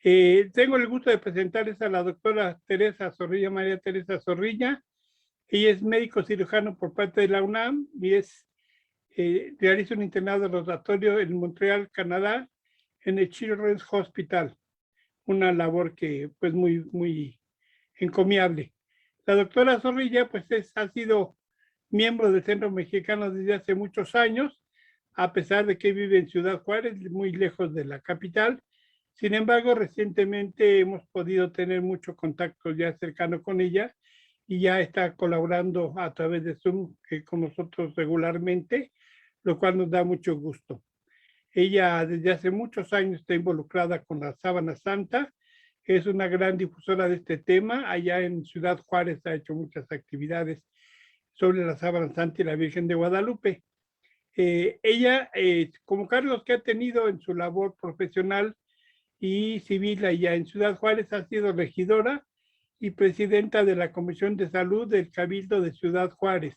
Tengo el gusto de presentarles a la doctora Teresa Zorrilla, María Teresa Zorrilla. Ella es médico cirujano por parte de la UNAM y realiza un internado rotatorio en Montreal, Canadá, en el Children's Hospital. Una labor que pues muy encomiable. La doctora Zorrilla pues ha sido miembro del Centro Mexicano desde hace muchos años, a pesar de que vive en Ciudad Juárez, muy lejos de la capital. Sin embargo, recientemente hemos podido tener mucho contacto ya cercano con ella y ya está colaborando a través de Zoom con nosotros regularmente, lo cual nos da mucho gusto. Ella desde hace muchos años está involucrada con la Sábana Santa, es una gran difusora de este tema. Allá en Ciudad Juárez ha hecho muchas actividades sobre la Sábana Santa y la Virgen de Guadalupe. Ella, como cargos que ha tenido en su labor profesional y civil allá en Ciudad Juárez, ha sido regidora y presidenta de la Comisión de Salud del Cabildo de Ciudad Juárez,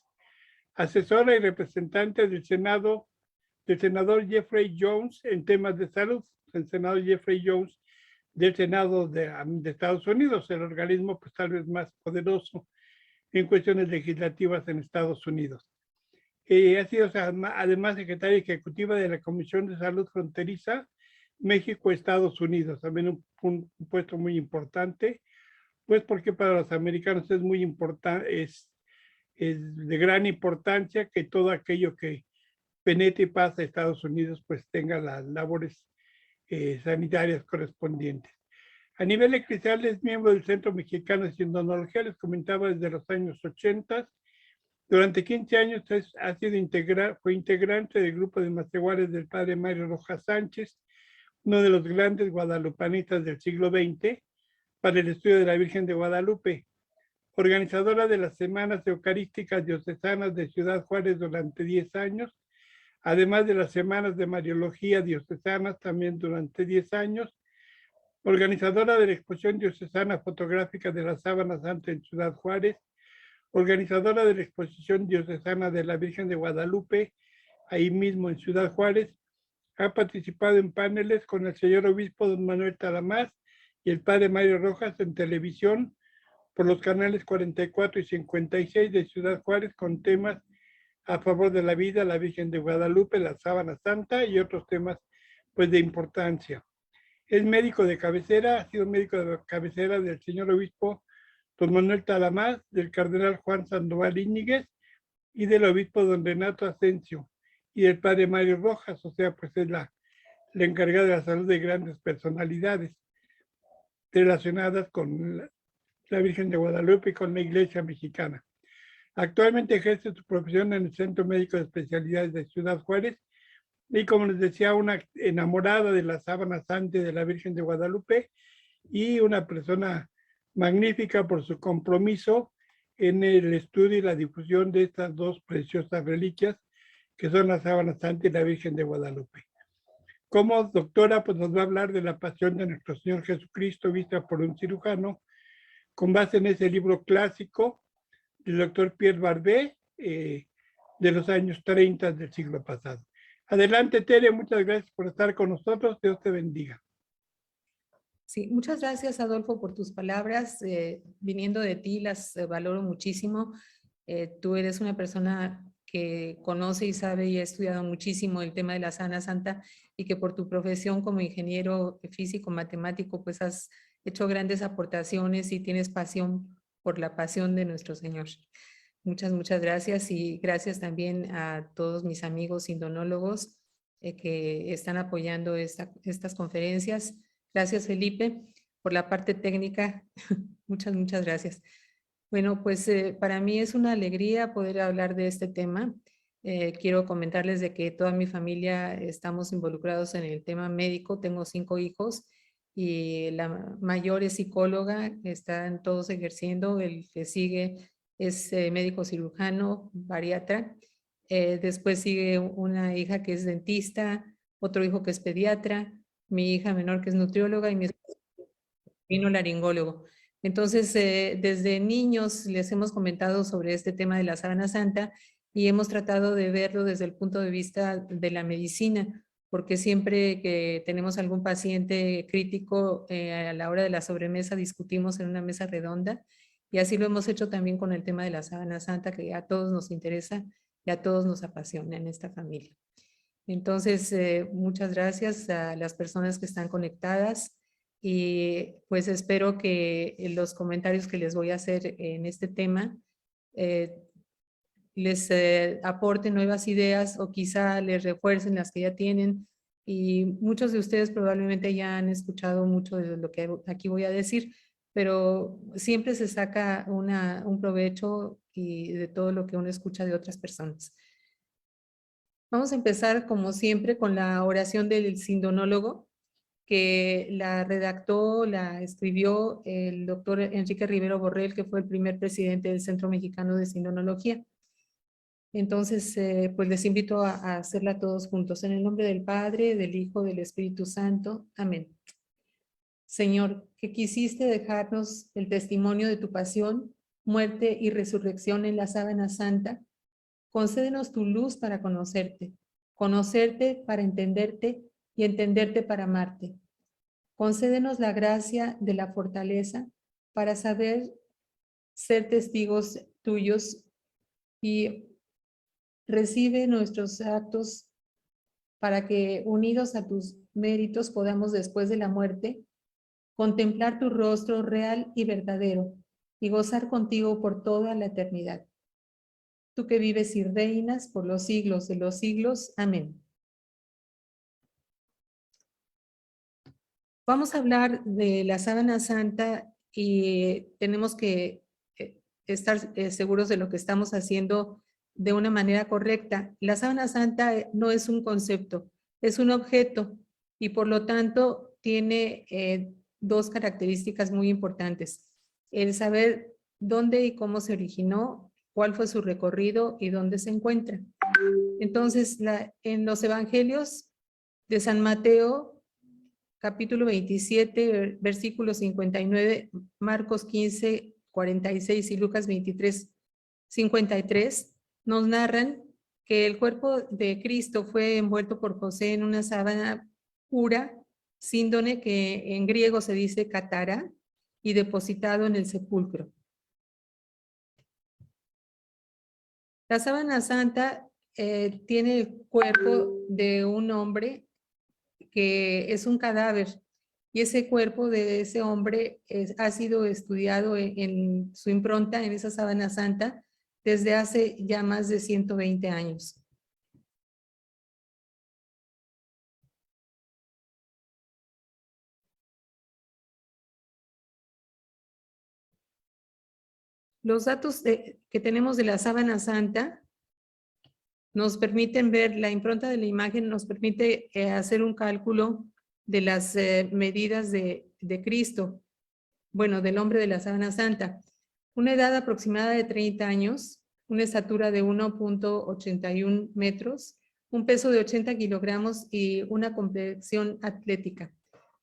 asesora y representante del senador Jeffrey Jones en temas de salud, el senador Jeffrey Jones del Senado de Estados Unidos, el organismo pues tal vez más poderoso en cuestiones legislativas en Estados Unidos. Ha sido además secretaria ejecutiva de la Comisión de Salud Fronteriza México-Estados Unidos, también un puesto muy importante, pues porque para los americanos es muy importante, es de gran importancia que todo aquello que penetre y pasa a Estados Unidos pues tenga las labores sanitarias correspondientes. A nivel eclesial es miembro del Centro Mexicano de Sindonología, les comentaba desde los años 80. Durante 15 años fue integrante del grupo de macehuares del padre Mario Rojas Sánchez, uno de los grandes guadalupanistas del siglo XX, para el estudio de la Virgen de Guadalupe. Organizadora de las Semanas Eucarísticas Diocesanas de Ciudad Juárez durante 10 años, además de las Semanas de Mariología Diocesanas también durante 10 años, organizadora de la Exposición Diocesana Fotográfica de la Sábana Santa en Ciudad Juárez, organizadora de la Exposición Diocesana de la Virgen de Guadalupe, ahí mismo en Ciudad Juárez. Ha participado en paneles con el señor obispo don Manuel Talamás y el padre Mario Rojas en televisión por los canales 44 y 56 de Ciudad Juárez con temas a favor de la vida, la Virgen de Guadalupe, la Sábana Santa y otros temas pues de importancia. Es médico de cabecera, ha sido médico de cabecera del señor obispo don Manuel Talamás, del cardenal Juan Sandoval Íñiguez y del obispo don Renato Asensio y del padre Mario Rojas, o sea, pues es la encargada de la salud de grandes personalidades relacionadas con la Virgen de Guadalupe y con la Iglesia mexicana. Actualmente ejerce su profesión en el Centro Médico de Especialidades de Ciudad Juárez y, como les decía, una enamorada de la Sábana Santa de la Virgen de Guadalupe y una persona magnífica por su compromiso en el estudio y la difusión de estas dos preciosas reliquias que son la Sábana Santa y la Virgen de Guadalupe. Como doctora, pues nos va a hablar de la pasión de nuestro Señor Jesucristo vista por un cirujano, con base en ese libro clásico del doctor Pierre Barbet, de los años 30 del siglo pasado. Adelante, Tere, muchas gracias por estar con nosotros. Dios te bendiga. Sí, muchas gracias, Adolfo, por tus palabras. Viniendo de ti, las valoro muchísimo. Tú eres una persona que conoce y sabe y ha estudiado muchísimo el tema de la Sábana Santa y que por tu profesión como ingeniero físico, matemático, pues has hecho grandes aportaciones y tienes pasión por la pasión de nuestro Señor. Muchas gracias y gracias también a todos mis amigos sindonólogos que están apoyando estas conferencias. Gracias, Felipe, por la parte técnica. Muchas gracias. Bueno, pues para mí es una alegría poder hablar de este tema. Quiero comentarles de que toda mi familia estamos involucrados en el tema médico. Tengo 5 hijos y la mayor es psicóloga, están todos ejerciendo. El que sigue es médico cirujano, bariatra. Después sigue una hija que es dentista, otro hijo que es pediatra, mi hija menor que es nutrióloga y mi esposo laringólogo. Entonces, desde niños les hemos comentado sobre este tema de la Sábana Santa y hemos tratado de verlo desde el punto de vista de la medicina, porque siempre que tenemos algún paciente crítico, a la hora de la sobremesa discutimos en una mesa redonda, y así lo hemos hecho también con el tema de la sábana santa, que a todos nos interesa y a todos nos apasiona en esta familia. Entonces, muchas gracias a las personas que están conectadas, y pues espero que los comentarios que les voy a hacer en este tema les aporten nuevas ideas o quizá les refuercen las que ya tienen, y muchos de ustedes probablemente ya han escuchado mucho de lo que aquí voy a decir, pero siempre se saca un provecho y de todo lo que uno escucha de otras personas. Vamos a empezar como siempre con la oración del sindonólogo, que la redactó, la escribió el doctor Enrique Rivero Borrell, que fue el primer presidente del Centro Mexicano de Sindonología. Entonces, pues les invito a hacerla todos juntos. En el nombre del Padre, del Hijo, del Espíritu Santo. Amén. Señor, que quisiste dejarnos el testimonio de tu pasión, muerte y resurrección en la sábana santa, concédenos tu luz para conocerte para entenderte y entenderte para amarte. Concédenos la gracia de la fortaleza para saber ser testigos tuyos, y recibe nuestros actos para que, unidos a tus méritos, podamos después de la muerte contemplar tu rostro real y verdadero y gozar contigo por toda la eternidad. Tú que vives y reinas por los siglos de los siglos. Amén. Vamos a hablar de la sábana santa, y tenemos que estar seguros de lo que estamos haciendo de una manera correcta. La sábana santa no es un concepto, es un objeto, y por lo tanto tiene dos características muy importantes: el saber dónde y cómo se originó, cuál fue su recorrido y dónde se encuentra. Entonces, en los evangelios de San Mateo, capítulo 27, versículo 59, Marcos 15, 46 y Lucas 23, 53, nos narran que el cuerpo de Cristo fue envuelto por José en una sábana pura, síndone, que en griego se dice catara, y depositado en el sepulcro. La sábana santa tiene el cuerpo de un hombre que es un cadáver, y ese cuerpo de ese hombre ha sido estudiado en su impronta, en esa sábana santa, desde hace ya más de 120 años. Los datos que tenemos de la sábana santa nos permiten ver la impronta de la imagen, nos permite hacer un cálculo de las medidas de Cristo, bueno, del hombre de la sábana santa. Una edad aproximada de 30 años, una estatura de 1.81 metros, un peso de 80 kilogramos y una complexión atlética.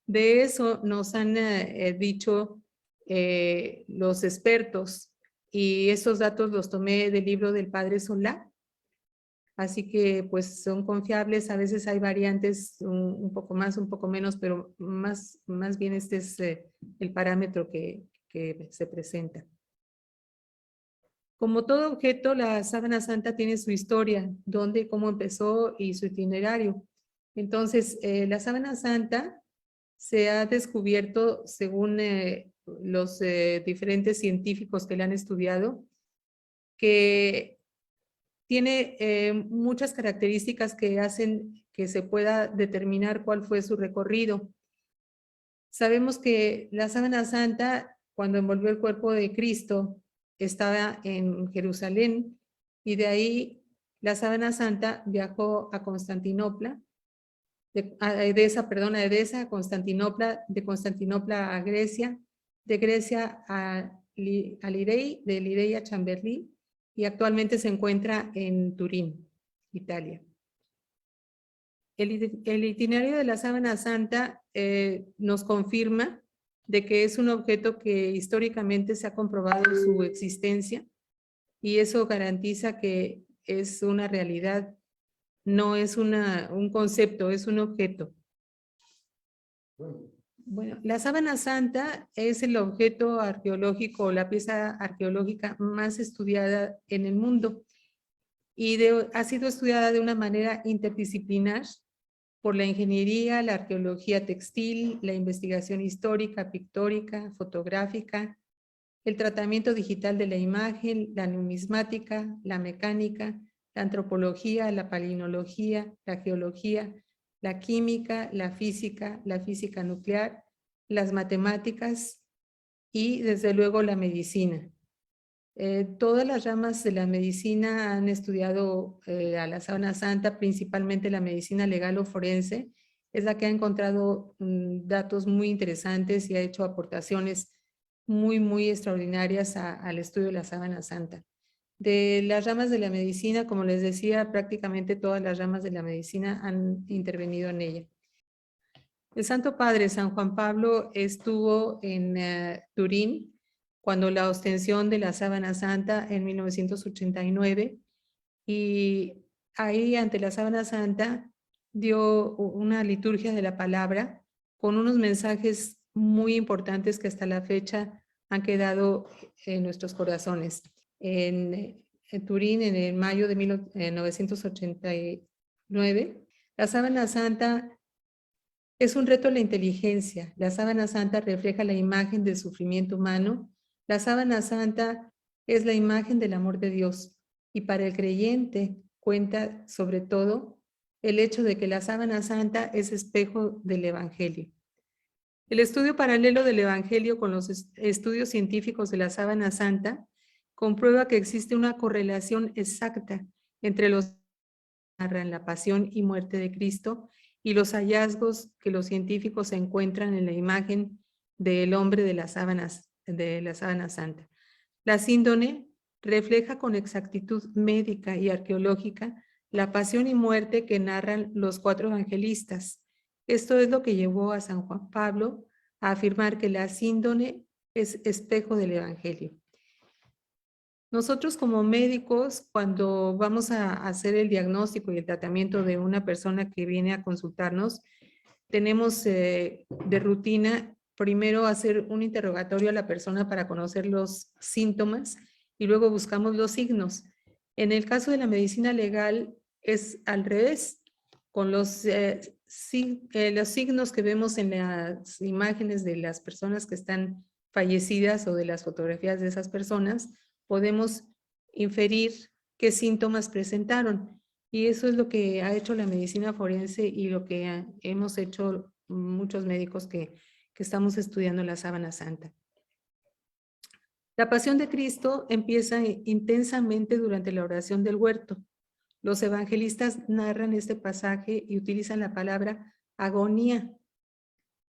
De eso nos han dicho los expertos, y esos datos los tomé del libro del Padre Solá. Así que pues son confiables. A veces hay variantes un poco más, un poco menos, pero más bien este es el parámetro que se presenta. Como todo objeto, la sábana santa tiene su historia, dónde, cómo empezó y su itinerario. Entonces, la sábana santa se ha descubierto, según los diferentes científicos que la han estudiado, que tiene muchas características que hacen que se pueda determinar cuál fue su recorrido. Sabemos que la sábana santa, cuando envolvió el cuerpo de Cristo, estaba en Jerusalén, y de ahí la sábana santa viajó a Constantinopla, a Edesa a Constantinopla, de Constantinopla a Grecia, de Grecia a Lirey, de Lirey a Chamberlí, y actualmente se encuentra en Turín, Italia. El itinerario de la sábana santa nos confirma de que es un objeto que históricamente se ha comprobado su existencia, y eso garantiza que es una realidad no es un concepto, es un objeto. Bueno, la sábana santa es el objeto arqueológico, la pieza arqueológica más estudiada en el mundo y ha sido estudiada de una manera interdisciplinar por la ingeniería, la arqueología textil, la investigación histórica, pictórica, fotográfica, el tratamiento digital de la imagen, la numismática, la mecánica, la antropología, la palinología, la geología, la química, la física nuclear, las matemáticas y desde luego la medicina. Todas las ramas de la medicina han estudiado a la sábana santa, principalmente la medicina legal o forense, es la que ha encontrado datos muy interesantes y ha hecho aportaciones muy extraordinarias al estudio de la sábana santa. De las ramas de la medicina, como les decía, prácticamente todas las ramas de la medicina han intervenido en ella. El Santo Padre, San Juan Pablo, estuvo en Turín cuando la ostensión de la sábana santa en 1989 y ahí ante la sábana santa dio una liturgia de la palabra con unos mensajes muy importantes que hasta la fecha han quedado en nuestros corazones. En Turín, en el mayo de 1989, la sábana santa es un reto a la inteligencia. La sábana santa refleja la imagen del sufrimiento humano. La sábana santa es la imagen del amor de Dios. Y para el creyente cuenta sobre todo el hecho de que la sábana santa es espejo del Evangelio. El estudio paralelo del Evangelio con los estudios científicos de la sábana santa comprueba que existe una correlación exacta entre los que narran la pasión y muerte de Cristo y los hallazgos que los científicos encuentran en la imagen del hombre de la sábana santa. La síndone refleja con exactitud médica y arqueológica la pasión y muerte que narran los 4 evangelistas. Esto es lo que llevó a San Juan Pablo a afirmar que la síndone es espejo del Evangelio. Nosotros como médicos, cuando vamos a hacer el diagnóstico y el tratamiento de una persona que viene a consultarnos, tenemos de rutina primero hacer un interrogatorio a la persona para conocer los síntomas y luego buscamos los signos. En el caso de la medicina legal es al revés, con los signos que vemos en las imágenes de las personas que están fallecidas o de las fotografías de esas personas, podemos inferir qué síntomas presentaron. Y eso es lo que ha hecho la medicina forense y lo que hemos hecho muchos médicos que estamos estudiando la sábana santa. La pasión de Cristo empieza intensamente durante la oración del huerto. Los evangelistas narran este pasaje y utilizan la palabra agonía,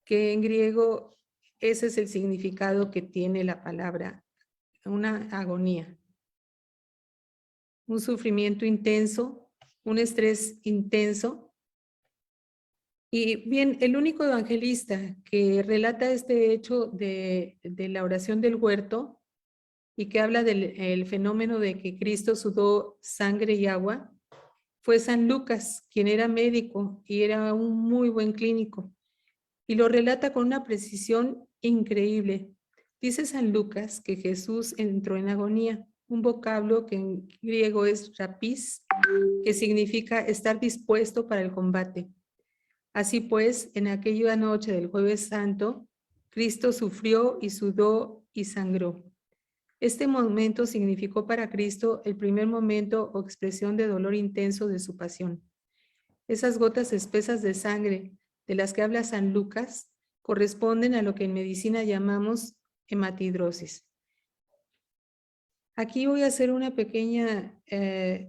que en griego ese es el significado que tiene la palabra, una agonía. Un sufrimiento intenso, un estrés intenso. Y bien, el único evangelista que relata este hecho de la oración del huerto y que habla del fenómeno de que Cristo sudó sangre y agua fue San Lucas, quien era médico y era un muy buen clínico. Y lo relata con una precisión increíble. Dice San Lucas que Jesús entró en agonía, un vocablo que en griego es rapis, que significa estar dispuesto para el combate. Así pues, en aquella noche del Jueves Santo, Cristo sufrió y sudó y sangró. Este momento significó para Cristo el primer momento o expresión de dolor intenso de su pasión. Esas gotas espesas de sangre de las que habla San Lucas corresponden a lo que en medicina llamamos hematidrosis. Aquí voy a hacer una pequeña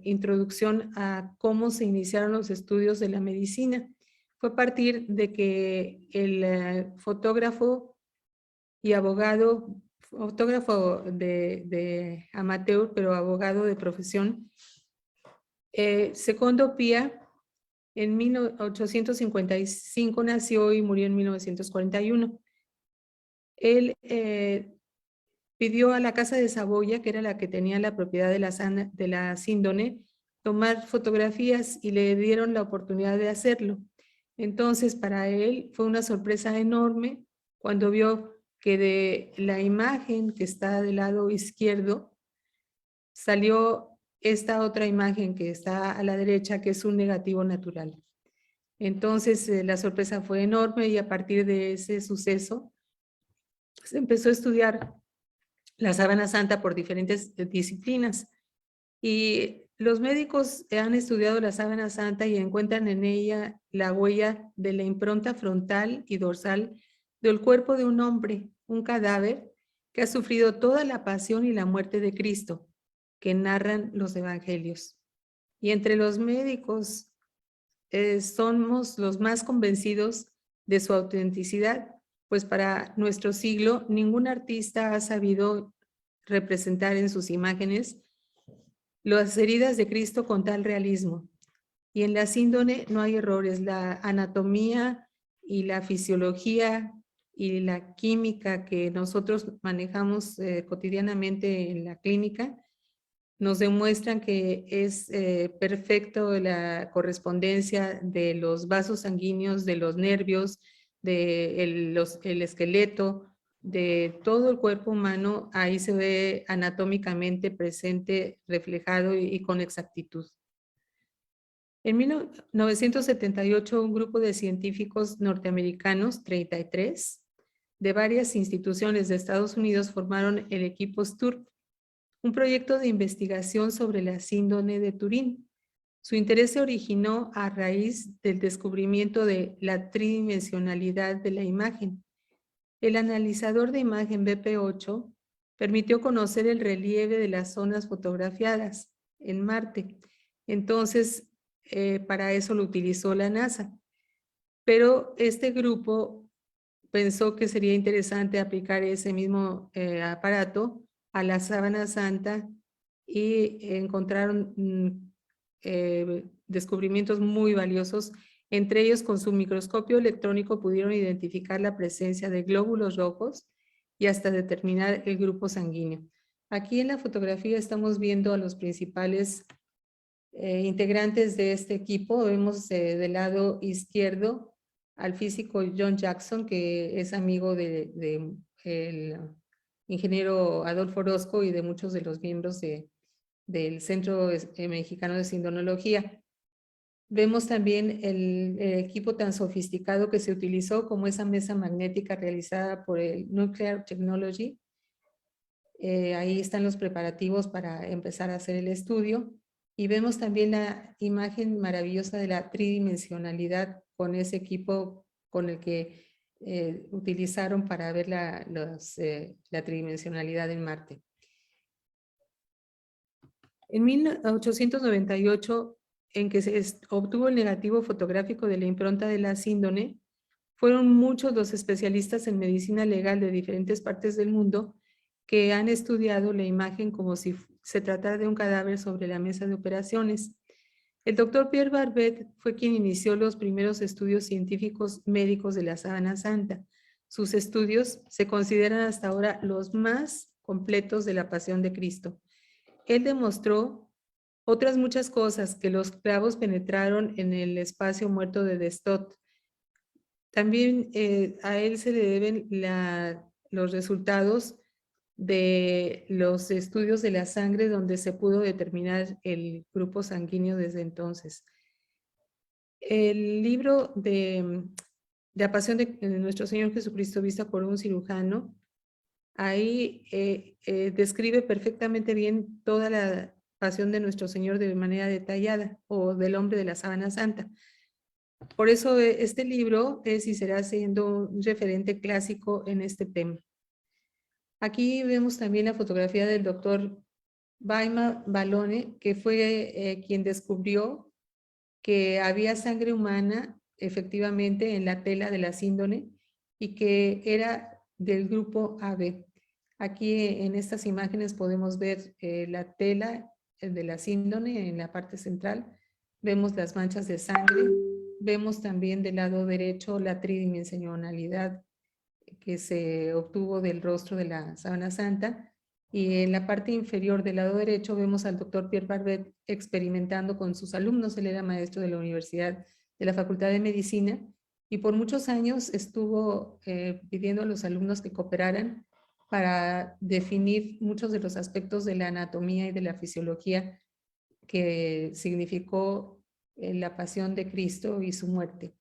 introducción a cómo se iniciaron los estudios de la medicina. Fue a partir de que el fotógrafo y abogado, fotógrafo de amateur, pero abogado de profesión, Secondo Pia, en 1855 nació y murió en 1941. Él pidió a la Casa de Saboya, que era la que tenía la propiedad de la síndone, tomar fotografías y le dieron la oportunidad de hacerlo. Entonces, para él fue una sorpresa enorme cuando vio que de la imagen que está del lado izquierdo salió esta otra imagen que está a la derecha, que es un negativo natural. Entonces, la sorpresa fue enorme y a partir de ese suceso se empezó a estudiar la sábana santa por diferentes disciplinas. Y los médicos han estudiado la sábana santa y encuentran en ella la huella de la impronta frontal y dorsal del cuerpo de un hombre, un cadáver que ha sufrido toda la pasión y la muerte de Cristo, que narran los evangelios. Y entre los médicos somos los más convencidos de su autenticidad, pues para nuestro siglo ningún artista ha sabido representar en sus imágenes las heridas de Cristo con tal realismo. Y en la síndone no hay errores. La anatomía y la fisiología y la química que nosotros manejamos cotidianamente en la clínica nos demuestran que es perfecto la correspondencia de los vasos sanguíneos, de los nervios, el esqueleto, de todo el cuerpo humano. Ahí se ve anatómicamente presente, reflejado y con exactitud. En 1978, un grupo de científicos norteamericanos, 33, de varias instituciones de Estados Unidos formaron el equipo STURP, un proyecto de investigación sobre la síndrome de Turín. Su interés se originó a raíz del descubrimiento de la tridimensionalidad de la imagen. El analizador de imagen BP8 permitió conocer el relieve de las zonas fotografiadas en Marte. Entonces, para eso lo utilizó la NASA. Pero este grupo pensó que sería interesante aplicar ese mismo aparato a la sábana santa y encontraron descubrimientos muy valiosos. Entre ellos, con su microscopio electrónico pudieron identificar la presencia de glóbulos rojos y hasta determinar el grupo sanguíneo. Aquí en la fotografía estamos viendo a los principales integrantes de este equipo. Vemos del lado izquierdo al físico John Jackson, que es amigo del ingeniero Adolfo Orozco y de muchos de los miembros del Centro Mexicano de Sindonología. Vemos también el equipo tan sofisticado que se utilizó, como esa mesa magnética realizada por el Nuclear Technology. Ahí están los preparativos para empezar a hacer el estudio. Y vemos también la imagen maravillosa de la tridimensionalidad con ese equipo con el que utilizaron para ver la tridimensionalidad en Marte. En 1898, en que se obtuvo el negativo fotográfico de la impronta de la síndrome, fueron muchos los especialistas en medicina legal de diferentes partes del mundo que han estudiado la imagen como si se tratara de un cadáver sobre la mesa de operaciones. El doctor Pierre Barbet fue quien inició los primeros estudios científicos médicos de la sábana santa. Sus estudios se consideran hasta ahora los más completos de la pasión de Cristo. Él demostró otras muchas cosas, que los clavos penetraron en el espacio muerto de Destot. También a él se le deben los resultados de los estudios de la sangre, donde se pudo determinar el grupo sanguíneo desde entonces. El libro de la pasión de nuestro Señor Jesucristo vista por un cirujano, ahí describe perfectamente bien toda la pasión de nuestro Señor de manera detallada, o del hombre de la sábana santa. Por eso este libro es y será siendo un referente clásico en este tema. Aquí vemos también la fotografía del doctor Baima Balone, que fue quien descubrió que había sangre humana efectivamente en la tela de la síndrome y que era del grupo AB. Aquí en estas imágenes podemos ver la tela de la síndrome en la parte central. Vemos las manchas de sangre. Vemos también del lado derecho la tridimensionalidad que se obtuvo del rostro de la sábana santa. Y en la parte inferior del lado derecho vemos al doctor Pierre Barbet experimentando con sus alumnos. Él era maestro de la Universidad de la Facultad de Medicina y por muchos años estuvo pidiendo a los alumnos que cooperaran para definir muchos de los aspectos de la anatomía y de la fisiología que significó la pasión de Cristo y su muerte.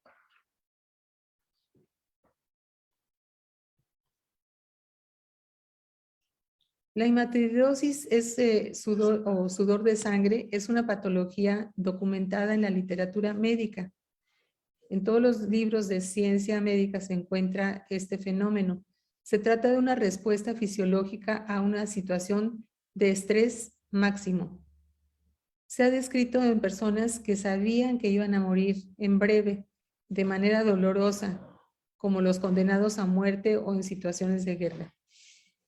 La hematidrosis es sudor de sangre, es una patología documentada en la literatura médica. En todos los libros de ciencia médica se encuentra este fenómeno. Se trata de una respuesta fisiológica a una situación de estrés máximo. Se ha descrito en personas que sabían que iban a morir en breve, de manera dolorosa, como los condenados a muerte o en situaciones de guerra.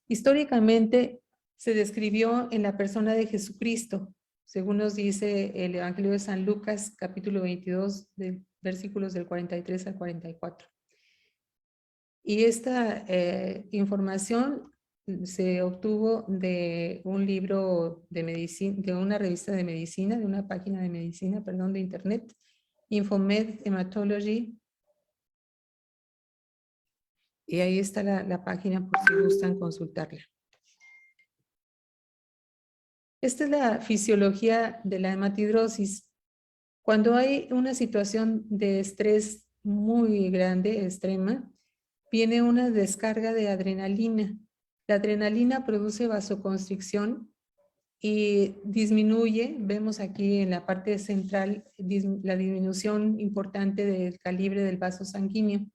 Históricamente se describió en la persona de Jesucristo, según nos dice el Evangelio de San Lucas, capítulo 22, versículos del 43 al 44. Y esta información se obtuvo de un libro de medicina, de una revista de medicina, de una página de medicina, perdón, de internet, Infomed Hematology. Y ahí está la página por si gustan consultarla. Esta es la fisiología de la hematidrosis. Cuando hay una situación de estrés muy grande, extrema, viene una descarga de adrenalina. La adrenalina produce vasoconstricción y disminuye, vemos aquí en la parte central, la disminución importante del calibre del vaso sanguíneo.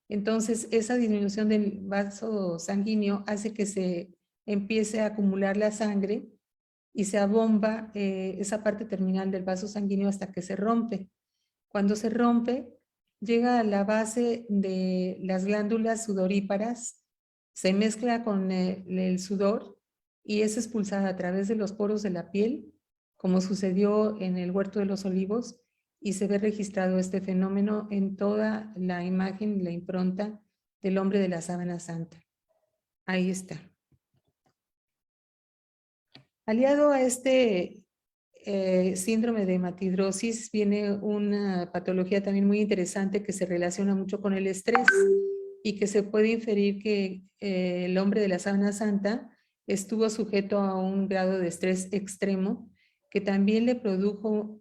Entonces, esa disminución del vaso sanguíneo hace que se empiece a acumular la sangre y se abomba esa parte terminal del vaso sanguíneo hasta que se rompe. Cuando se rompe, llega a la base de las glándulas sudoríparas, se mezcla con el sudor y es expulsada a través de los poros de la piel, como sucedió en el Huerto de los Olivos, y se ve registrado este fenómeno en toda la imagen, la impronta del hombre de la sábana santa. Ahí está. Aliado a este síndrome de hematidrosis viene una patología también muy interesante que se relaciona mucho con el estrés y que se puede inferir que el hombre de la sábana santa estuvo sujeto a un grado de estrés extremo que también le produjo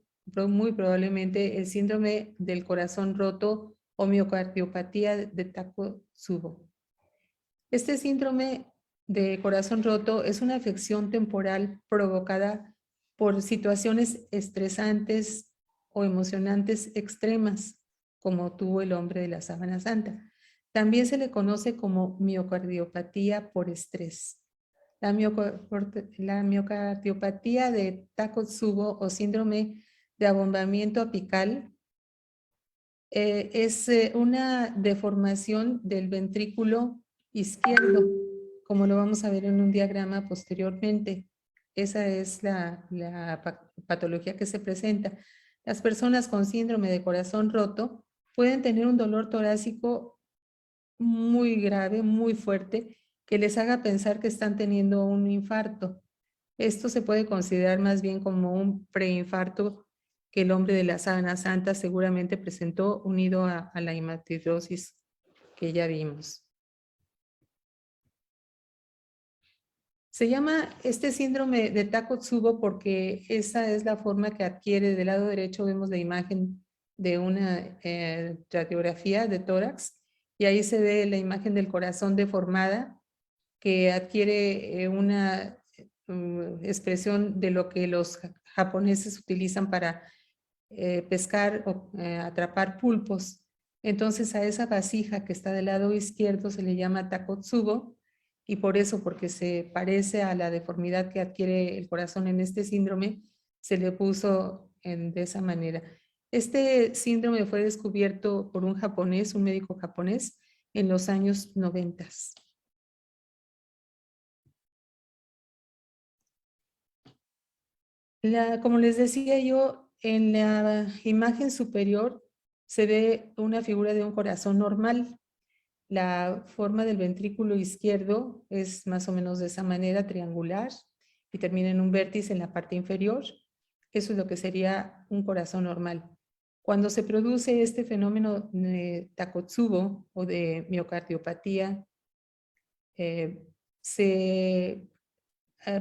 muy probablemente el síndrome del corazón roto o miocardiopatía de Takotsubo. Este síndrome de corazón roto es una afección temporal provocada por situaciones estresantes o emocionantes extremas, como tuvo el hombre de la sábana santa. También se le conoce como miocardiopatía por estrés. La miocardiopatía de Takotsubo o síndrome de abombamiento apical es una deformación del ventrículo izquierdo, como lo vamos a ver en un diagrama posteriormente. Esa es la patología que se presenta. Las personas con síndrome de corazón roto pueden tener un dolor torácico muy grave, muy fuerte, que les haga pensar que están teniendo un infarto. Esto se puede considerar más bien como un preinfarto que el hombre de la sábana santa seguramente presentó unido a la hematidrosis que ya vimos. Se llama este síndrome de Takotsubo porque esa es la forma que adquiere. Del lado derecho vemos la imagen de una radiografía de tórax y ahí se ve la imagen del corazón deformada que adquiere una expresión de lo que los japoneses utilizan para pescar o atrapar pulpos. Entonces a esa vasija que está del lado izquierdo se le llama Takotsubo y por eso, porque se parece a la deformidad que adquiere el corazón en este síndrome, se le puso de esa manera. Este síndrome fue descubierto por un japonés, un médico japonés, en los años 90. Como les decía yo, en la imagen superior se ve una figura de un corazón normal. La forma del ventrículo izquierdo es más o menos de esa manera, triangular, y termina en un vértice en la parte inferior. Eso es lo que sería un corazón normal. Cuando se produce este fenómeno de Takotsubo o de miocardiopatía, se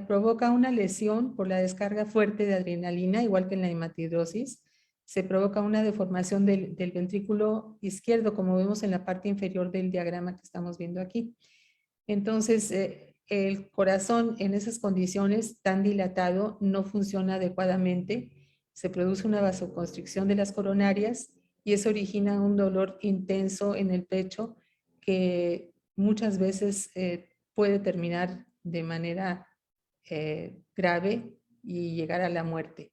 provoca una lesión por la descarga fuerte de adrenalina, igual que en la hematidrosis. Se provoca una deformación del ventrículo izquierdo, como vemos en la parte inferior del diagrama que estamos viendo aquí. Entonces, el corazón en esas condiciones tan dilatado no funciona adecuadamente. Se produce una vasoconstricción de las coronarias y eso origina un dolor intenso en el pecho que muchas veces puede terminar de manera grave y llegar a la muerte.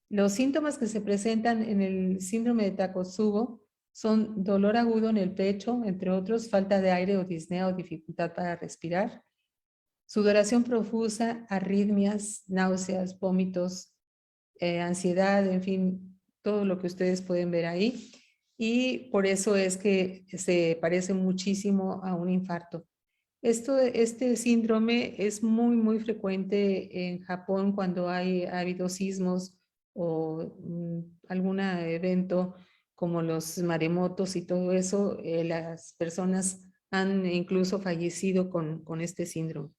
Los síntomas que se presentan en el síndrome de Takotsubo son dolor agudo en el pecho, entre otros, falta de aire o disnea o dificultad para respirar, sudoración profusa, arritmias, náuseas, vómitos, ansiedad, en fin, todo lo que ustedes pueden ver ahí. Y por eso es que se parece muchísimo a un infarto. Este síndrome es muy frecuente en Japón cuando ha habido sismos o algún evento como los maremotos y todo eso. Las personas han incluso fallecido con este síndrome.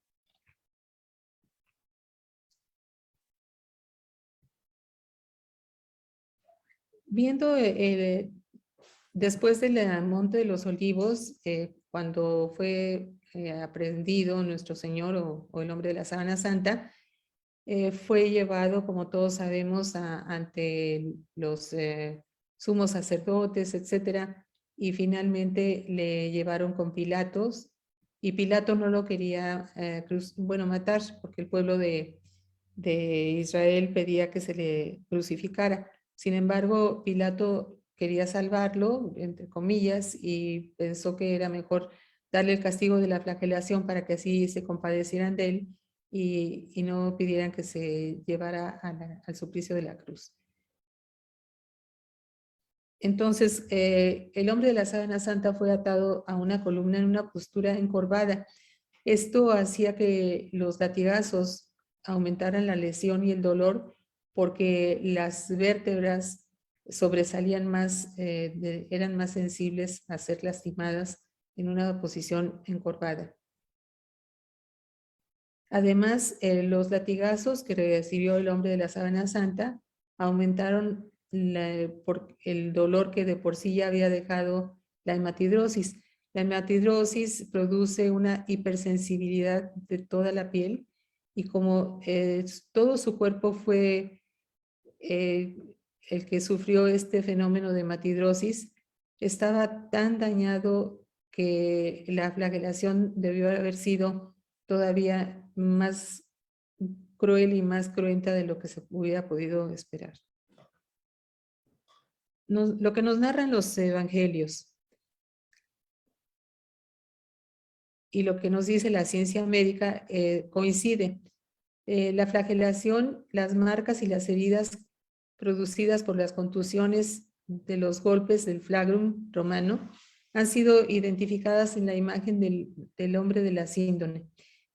Viendo después del Monte de los Olivos, cuando fue aprehendido nuestro Señor o el hombre de la Sábana Santa, fue llevado, como todos sabemos, ante los sumos sacerdotes, etcétera, y finalmente le llevaron con Pilatos, y Pilato no lo quería matar, porque el pueblo de Israel pedía que se le crucificara. Sin embargo, Pilato quería salvarlo, entre comillas, y pensó que era mejor darle el castigo de la flagelación para que así se compadecieran de él y no pidieran que se llevara al suplicio de la cruz. Entonces, el hombre de la sábana santa fue atado a una columna en una postura encorvada. Esto hacía que los latigazos aumentaran la lesión y el dolor porque las vértebras sobresalían más, eran más sensibles a ser lastimadas en una posición encorvada. Además, los latigazos que recibió el hombre de la sábana santa aumentaron el dolor que de por sí ya había dejado la hematidrosis. La hematidrosis produce una hipersensibilidad de toda la piel y como todo su cuerpo fue el que sufrió este fenómeno de hematidrosis, estaba tan dañado que la flagelación debió haber sido todavía más cruel y más cruenta de lo que se hubiera podido esperar. Lo que nos narran los evangelios y lo que nos dice la ciencia médica coincide. La flagelación, las marcas y las heridas producidas por las contusiones de los golpes del flagrum romano han sido identificadas en la imagen del hombre de la síndrome.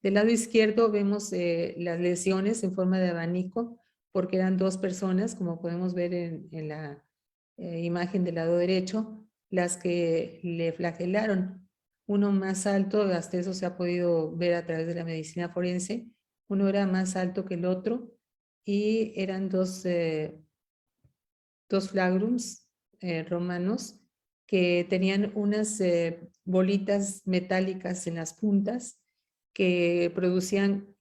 Del lado izquierdo vemos las lesiones en forma de abanico, porque eran dos personas, como podemos ver en la imagen del lado derecho, las que le flagelaron. Uno más alto, hasta eso se ha podido ver a través de la medicina forense, uno era más alto que el otro y eran dos flagrums romanos que tenían unas bolitas metálicas en las puntas que producían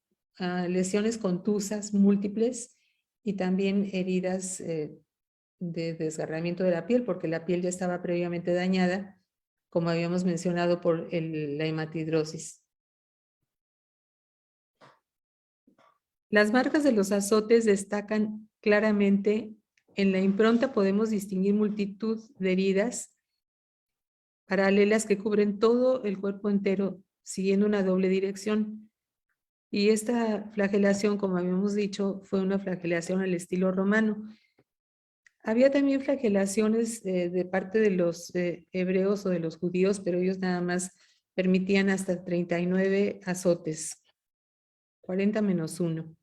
lesiones contusas múltiples y también heridas de desgarramiento de la piel, porque la piel ya estaba previamente dañada, como habíamos mencionado, por la hematidrosis. Las marcas de los azotes destacan claramente. En la impronta podemos distinguir multitud de heridas paralelas que cubren todo el cuerpo entero, siguiendo una doble dirección. Y esta flagelación, como habíamos dicho, fue una flagelación al estilo romano. Había también flagelaciones de parte de los hebreos o de los judíos, pero ellos nada más permitían hasta 39 azotes, 40 menos 1.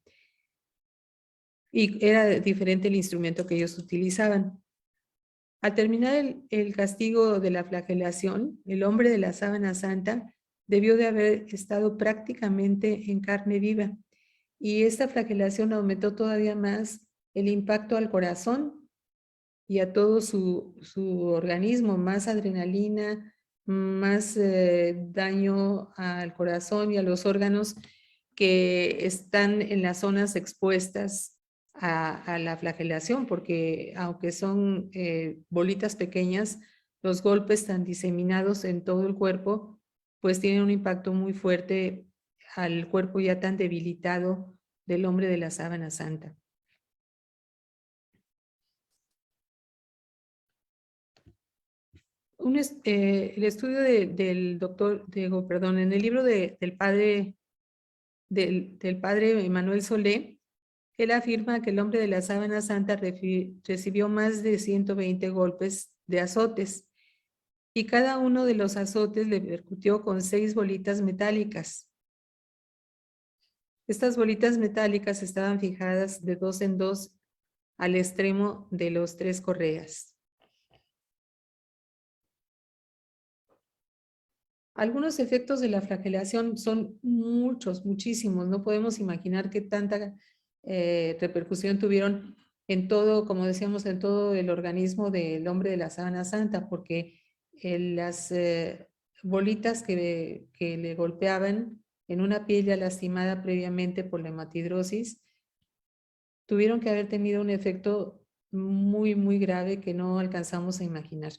Y era diferente el instrumento que ellos utilizaban. Al terminar el castigo de la flagelación, el hombre de la sábana santa debió de haber estado prácticamente en carne viva. Y esta flagelación aumentó todavía más el impacto al corazón y a todo su organismo, más adrenalina, más daño al corazón y a los órganos que están en las zonas expuestas a la flagelación, porque aunque son bolitas pequeñas, los golpes tan diseminados en todo el cuerpo, pues tienen un impacto muy fuerte al cuerpo ya tan debilitado del hombre de la sábana santa. El estudio del doctor, perdón, en el libro del padre Manuel Solé, él afirma que el hombre de la sábana santa recibió más de 120 golpes de azotes y cada uno de los azotes le percutió con 6 bolitas metálicas. Estas bolitas metálicas estaban fijadas de 2 en 2 al extremo de los 3 correas. Algunos efectos de la flagelación son muchos, muchísimos. No podemos imaginar qué tanta repercusión tuvieron en todo, como decíamos, en todo el organismo del hombre de la sábana santa, porque las bolitas que le golpeaban en una piel ya lastimada previamente por la hematidrosis, tuvieron que haber tenido un efecto muy, muy grave que no alcanzamos a imaginar.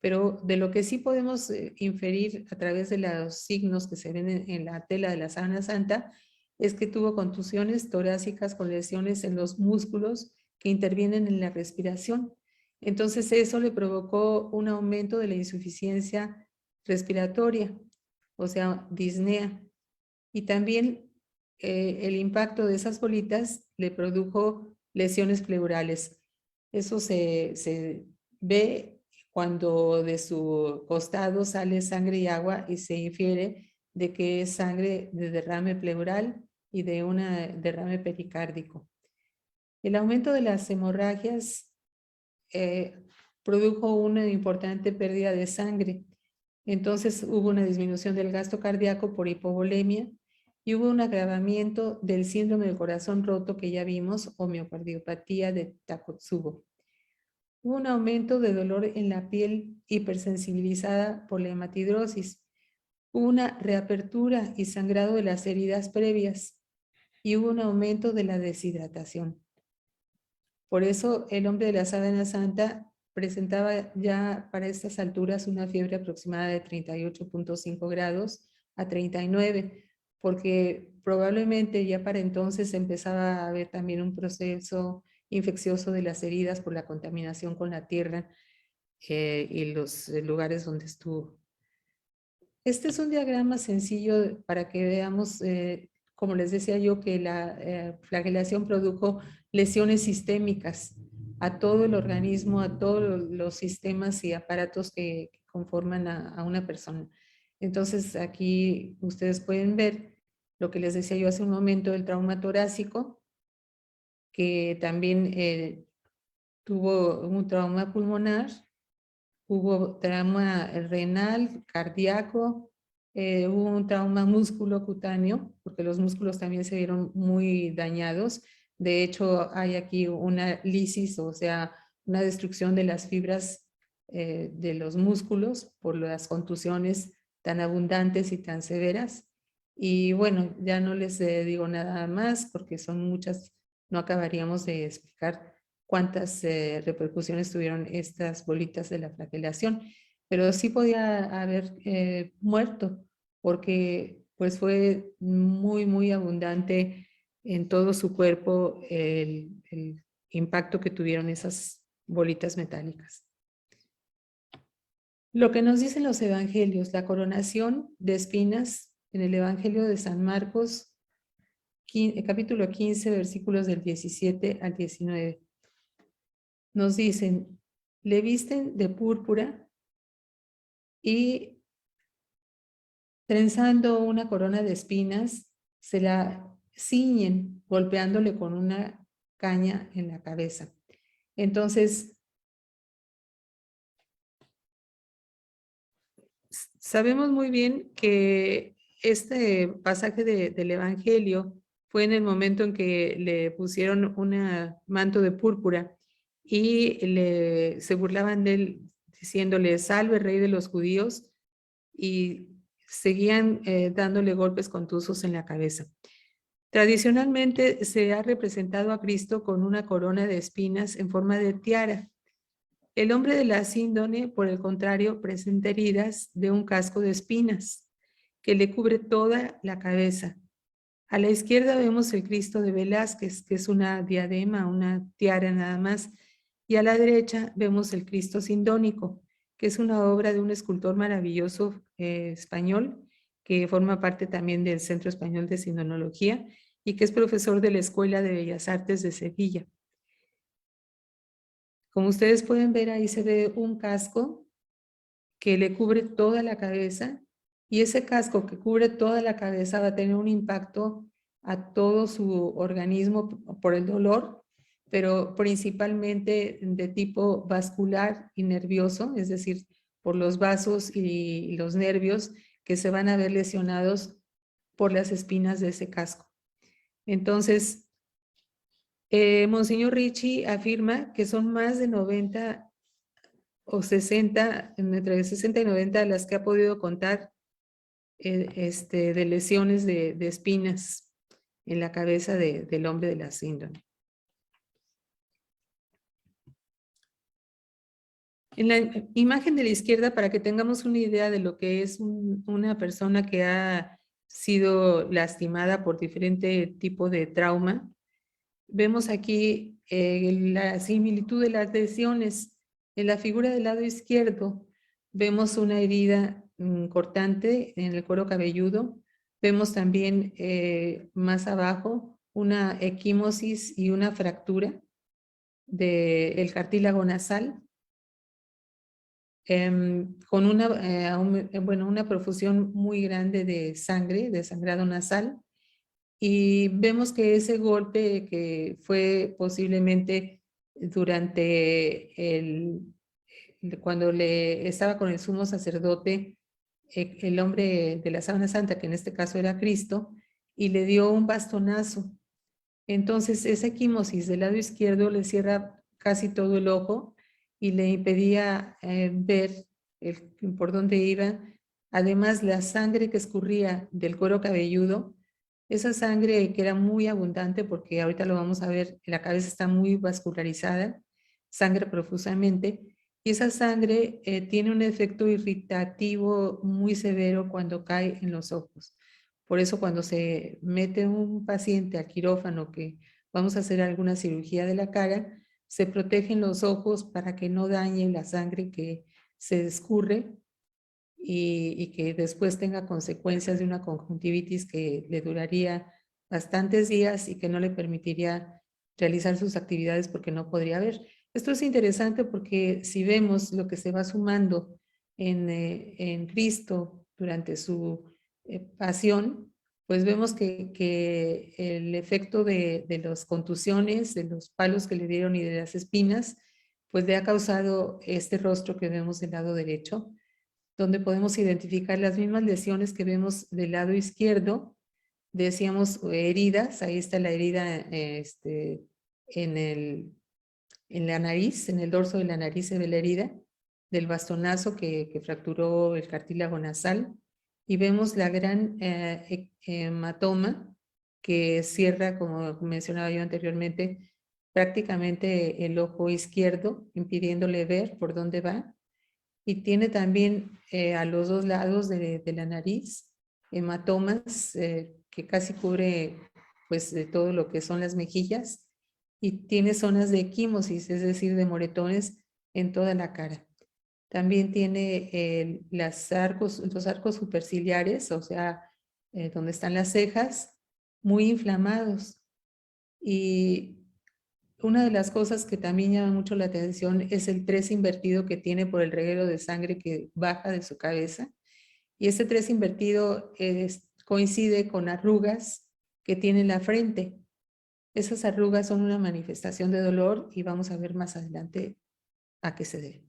Pero de lo que sí podemos inferir a través de los signos que se ven en la tela de la sábana santa es que tuvo contusiones torácicas con lesiones en los músculos que intervienen en la respiración. Entonces eso le provocó un aumento de la insuficiencia respiratoria, o sea, disnea. Y también el impacto de esas bolitas le produjo lesiones pleurales. Eso se ve cuando de su costado sale sangre y agua y se infiere de que es sangre de derrame pleural y de un derrame pericárdico. El aumento de las hemorragias produjo una importante pérdida de sangre. Entonces hubo una disminución del gasto cardíaco por hipovolemia y hubo un agravamiento del síndrome del corazón roto que ya vimos o miocardiopatía de Takotsubo. Hubo un aumento de dolor en la piel hipersensibilizada por la hematidrosis. Hubo una reapertura y sangrado de las heridas previas y hubo un aumento de la deshidratación. Por eso el hombre de la sábana santa presentaba ya para estas alturas una fiebre aproximada de 38.5 grados a 39, porque probablemente ya para entonces empezaba a haber también un proceso infeccioso de las heridas por la contaminación con la tierra y los lugares donde estuvo. Este es un diagrama sencillo para que veamos, como les decía yo, que la flagelación produjo lesiones sistémicas a todo el organismo, a todos los sistemas y aparatos que conforman a una persona. Entonces, aquí ustedes pueden ver lo que les decía yo hace un momento, el trauma torácico, que también tuvo un trauma pulmonar, hubo trauma renal, cardíaco, hubo un trauma musculocutáneo, porque los músculos también se vieron muy dañados. De hecho, hay aquí una lisis, o sea, una destrucción de las fibras de los músculos por las contusiones tan abundantes y tan severas. Y bueno, ya no les digo nada más porque son muchas, no acabaríamos de explicar cuántas repercusiones tuvieron estas bolitas de la flagelación, pero sí podía haber muerto porque pues fue muy, muy abundante en todo su cuerpo el impacto que tuvieron esas bolitas metálicas. Lo que nos dicen los evangelios, la coronación de espinas en el Evangelio de San Marcos, capítulo 15, versículos del 17 al 19. nos dicen, le visten de púrpura y trenzando una corona de espinas, se la ciñen golpeándole con una caña en la cabeza. Entonces, sabemos muy bien que este pasaje del Evangelio fue en el momento en que le pusieron un manto de púrpura y se burlaban de él diciéndole, salve rey de los judíos, y seguían dándole golpes contusos en la cabeza. Tradicionalmente se ha representado a Cristo con una corona de espinas en forma de tiara. El hombre de la síndone, por el contrario, presenta heridas de un casco de espinas que le cubre toda la cabeza. A la izquierda vemos el Cristo de Velázquez, que es una diadema, una tiara nada más, y a la derecha vemos el Cristo sindónico, que es una obra de un escultor maravilloso español, que forma parte también del Centro Español de Sindonología y que es profesor de la Escuela de Bellas Artes de Sevilla. Como ustedes pueden ver, ahí se ve un casco que le cubre toda la cabeza, y ese casco que cubre toda la cabeza va a tener un impacto a todo su organismo por el dolor, pero principalmente de tipo vascular y nervioso, es decir, por los vasos y los nervios que se van a ver lesionados por las espinas de ese casco. Entonces, Monseñor Ricci afirma que son más de 90 o 60, entre 60 y 90 las que ha podido contar de lesiones de espinas en la cabeza del hombre de la síndrome. En la imagen de la izquierda, para que tengamos una idea de lo que es una persona que ha sido lastimada por diferente tipo de trauma, vemos aquí la similitud de las lesiones. En la figura del lado izquierdo vemos una herida cortante en el cuero cabelludo. Vemos también más abajo una equimosis y una fractura del cartílago nasal, con una profusión muy grande de sangre, de sangrado nasal. Y vemos que ese golpe que fue posiblemente durante cuando estaba con el sumo sacerdote, el hombre de la sábana santa, que en este caso era Cristo, y le dio un bastonazo. Entonces esa equimosis del lado izquierdo le cierra casi todo el ojo y le impedía ver por dónde iba. Además, la sangre que escurría del cuero cabelludo, esa sangre que era muy abundante, porque ahorita lo vamos a ver, la cabeza está muy vascularizada, sangra profusamente, y esa sangre tiene un efecto irritativo muy severo cuando cae en los ojos. Por eso cuando se mete un paciente a quirófano que vamos a hacer alguna cirugía de la cara, se protegen los ojos para que no dañe la sangre que se escurre y que después tenga consecuencias de una conjuntivitis que le duraría bastantes días y que no le permitiría realizar sus actividades porque no podría ver. Esto es interesante porque si vemos lo que se va sumando en Cristo durante su pasión, pues vemos que el efecto de las contusiones, de los palos que le dieron y de las espinas, pues le ha causado este rostro que vemos del lado derecho, donde podemos identificar las mismas lesiones que vemos del lado izquierdo. Decíamos heridas, ahí está la herida en la nariz, en el dorso de la nariz se ve la herida del bastonazo que fracturó el cartílago nasal, y vemos la gran hematoma que cierra, como mencionaba yo anteriormente, prácticamente el ojo izquierdo, impidiéndole ver por dónde va. Y tiene también a los dos lados de la nariz hematomas que casi cubre pues de todo lo que son las mejillas, y tiene zonas de equimosis, es decir, de moretones en toda la cara. También tiene los arcos superciliares, o sea, donde están las cejas, muy inflamados. Y una de las cosas que también llama mucho la atención es el 3 invertido que tiene por el reguero de sangre que baja de su cabeza. Y ese 3 invertido coincide con arrugas que tiene en la frente. Esas arrugas son una manifestación de dolor y vamos a ver más adelante a qué se debe.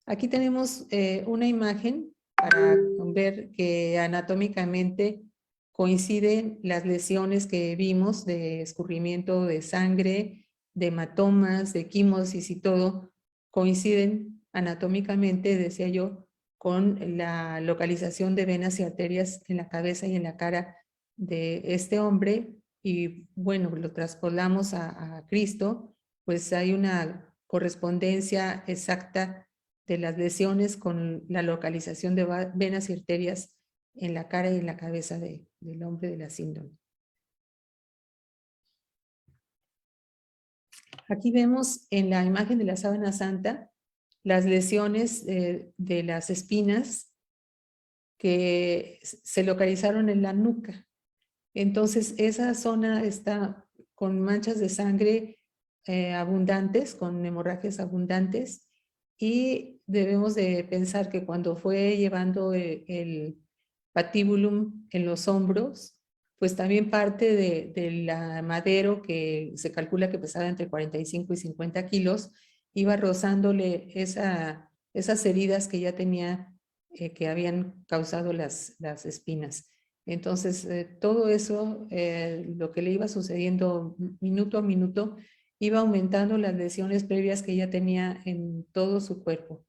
Aquí tenemos una imagen para ver que anatómicamente coinciden las lesiones que vimos de escurrimiento de sangre, de hematomas, de quimosis y todo, coinciden anatómicamente, decía yo, con la localización de venas y arterias en la cabeza y en la cara de este hombre. Y bueno, lo traspolamos a Cristo, pues hay una correspondencia exacta de las lesiones con la localización de venas y arterias en la cara y en la cabeza del hombre de la síndrome. Aquí vemos en la imagen de la sábana santa las lesiones de las espinas que se localizaron en la nuca. Entonces esa zona está con manchas de sangre abundantes, con hemorragias abundantes, y debemos de pensar que cuando fue llevando el patíbulum en los hombros, pues también parte del madero, que se calcula que pesaba entre 45 y 50 kilos, iba rozándole esas heridas que ya tenía, que habían causado las espinas. Entonces, todo eso, lo que le iba sucediendo minuto a minuto, iba aumentando las lesiones previas que ella tenía en todo su cuerpo.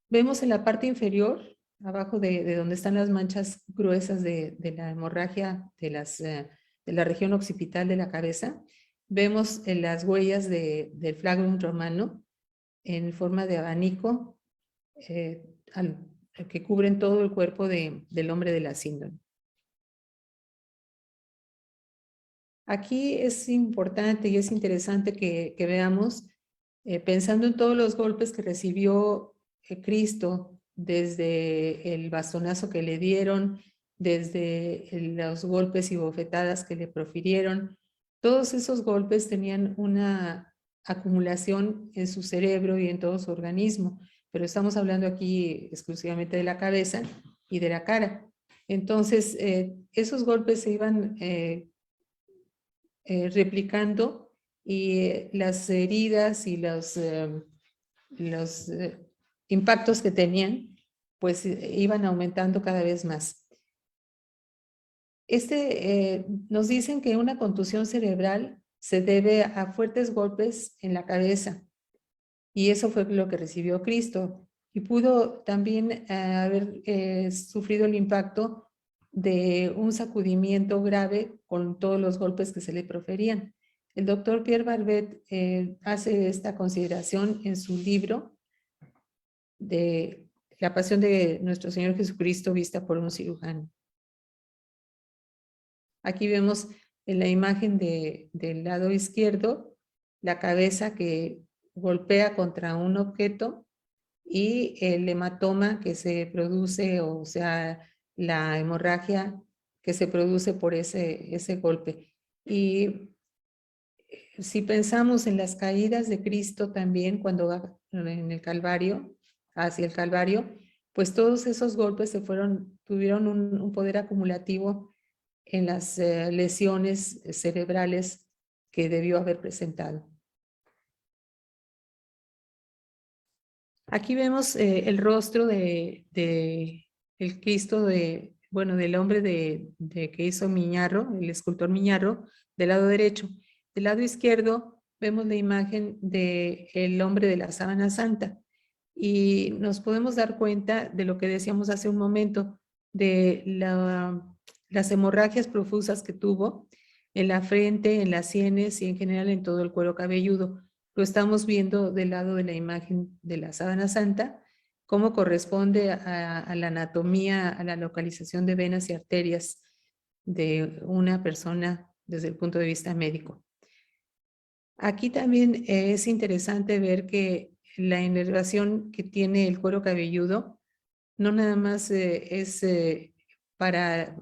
Vemos en la parte inferior, abajo de donde están las manchas gruesas de la hemorragia de la región occipital de la cabeza, vemos las huellas del flagrum romano en forma de abanico que cubren todo el cuerpo del hombre de la síndrome. Aquí es importante y es interesante que veamos, pensando en todos los golpes que recibió Cristo, desde el bastonazo que le dieron, desde los golpes y bofetadas que le profirieron, todos esos golpes tenían una acumulación en su cerebro y en todo su organismo, pero estamos hablando aquí exclusivamente de la cabeza y de la cara. Entonces, esos golpes se iban replicando, y las heridas y los impactos que tenían, pues iban aumentando cada vez más. Nos dicen que una contusión cerebral se debe a fuertes golpes en la cabeza, y eso fue lo que recibió Cristo, y pudo también haber sufrido el impacto de un sacudimiento grave con todos los golpes que se le proferían. El doctor Pierre Barbet hace esta consideración en su libro de La pasión de nuestro Señor Jesucristo vista por un cirujano. Aquí vemos en la imagen del lado izquierdo la cabeza que golpea contra un objeto y el hematoma que se produce, o sea, la hemorragia que se produce por ese golpe. Y si pensamos en las caídas de Cristo también cuando va en el Calvario, hacia el Calvario, pues todos esos golpes tuvieron un poder acumulativo en las lesiones cerebrales que debió haber presentado. Aquí vemos el rostro del Cristo del hombre que hizo Miñarro, el escultor Miñarro, del lado derecho. Del lado izquierdo vemos la imagen del hombre de la sábana santa, y nos podemos dar cuenta de lo que decíamos hace un momento, de las hemorragias profusas que tuvo en la frente, en las sienes y en general en todo el cuero cabelludo. Lo estamos viendo del lado de la imagen de la sábana santa, cómo corresponde a la anatomía, a la localización de venas y arterias de una persona desde el punto de vista médico. Aquí también es interesante ver que la inervación que tiene el cuero cabelludo no nada más es para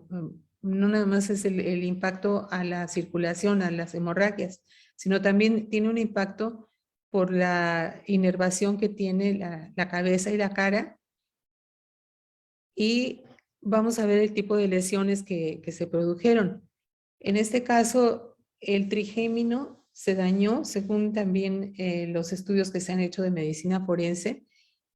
no nada más es el impacto a la circulación, a las hemorragias, sino también tiene un impacto por la inervación que tiene la cabeza y la cara. Y vamos a ver el tipo de lesiones que se produjeron. En este caso, el trigémino se dañó, según también los estudios que se han hecho de medicina forense,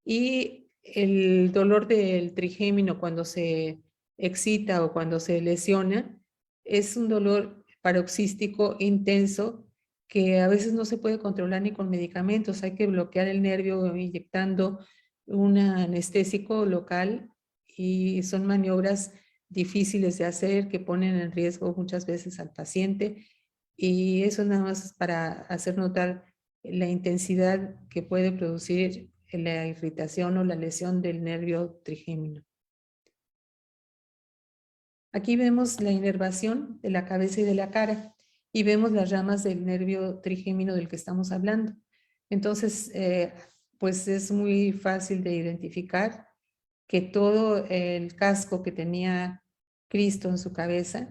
y el dolor del trigémino cuando se excita o cuando se lesiona es un dolor paroxístico intenso que a veces no se puede controlar ni con medicamentos. Hay que bloquear el nervio inyectando un anestésico local y son maniobras difíciles de hacer que ponen en riesgo muchas veces al paciente, y eso nada más para hacer notar la intensidad que puede producir la irritación o la lesión del nervio trigémino. Aquí vemos la inervación de la cabeza y de la cara y vemos las ramas del nervio trigémino del que estamos hablando. Entonces, pues es muy fácil de identificar que todo el casco que tenía Cristo en su cabeza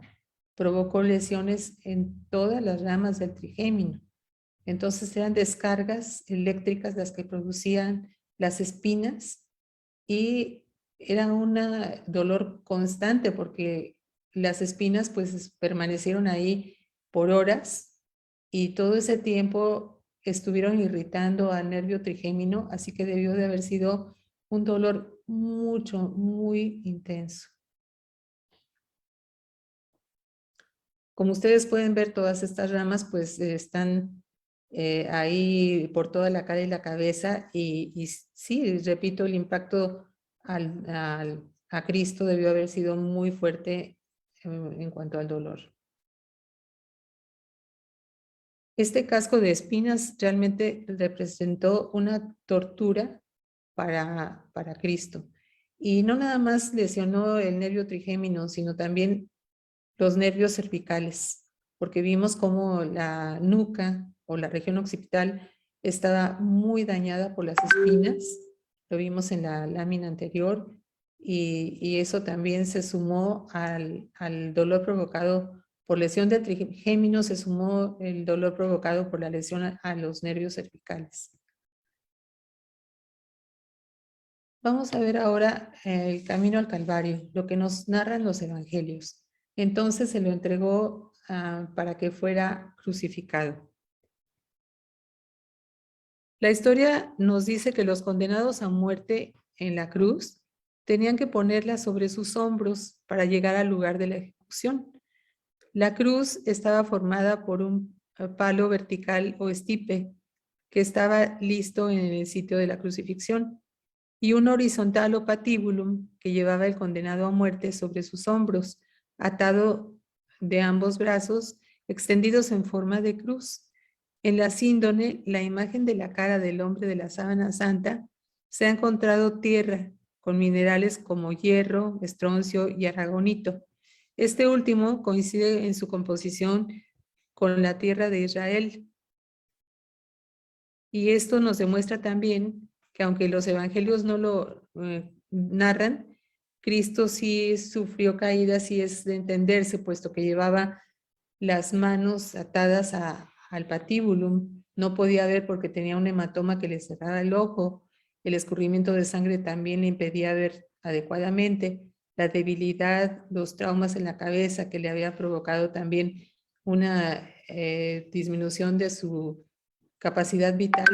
provocó lesiones en todas las ramas del trigémino. Entonces eran descargas eléctricas las que producían las espinas y era un dolor constante porque las espinas pues permanecieron ahí por horas y todo ese tiempo estuvieron irritando al nervio trigémino, así que debió de haber sido un dolor muy intenso. Como ustedes pueden ver, todas estas ramas pues están ahí por toda la cara y la cabeza y sí, repito, el impacto a Cristo debió haber sido muy fuerte en cuanto al dolor. Este casco de espinas realmente representó una tortura para Cristo. Y no nada más lesionó el nervio trigémino, sino también los nervios cervicales, porque vimos cómo la nuca o la región occipital estaba muy dañada por las espinas, lo vimos en la lámina anterior, y eso también se sumó al dolor provocado por lesión del trigémino, se sumó el dolor provocado por la lesión a los nervios cervicales. Vamos a ver ahora el camino al Calvario, lo que nos narran los evangelios. Entonces se lo entregó para que fuera crucificado. La historia nos dice que los condenados a muerte en la cruz tenían que ponerla sobre sus hombros para llegar al lugar de la ejecución. La cruz estaba formada por un palo vertical o estipe que estaba listo en el sitio de la crucifixión y un horizontal o patíbulum que llevaba el condenado a muerte sobre sus hombros, atado de ambos brazos, extendidos en forma de cruz. En la síndone, la imagen de la cara del hombre de la sábana santa, se ha encontrado tierra con minerales como hierro, estroncio y aragonito. Este último coincide en su composición con la tierra de Israel. Y esto nos demuestra también que aunque los evangelios no lo narran, Cristo sí sufrió caídas y es de entenderse, puesto que llevaba las manos atadas al patíbulum. No podía ver porque tenía un hematoma que le cerraba el ojo. El escurrimiento de sangre también le impedía ver adecuadamente. La debilidad, los traumas en la cabeza que le había provocado también una disminución de su capacidad vital.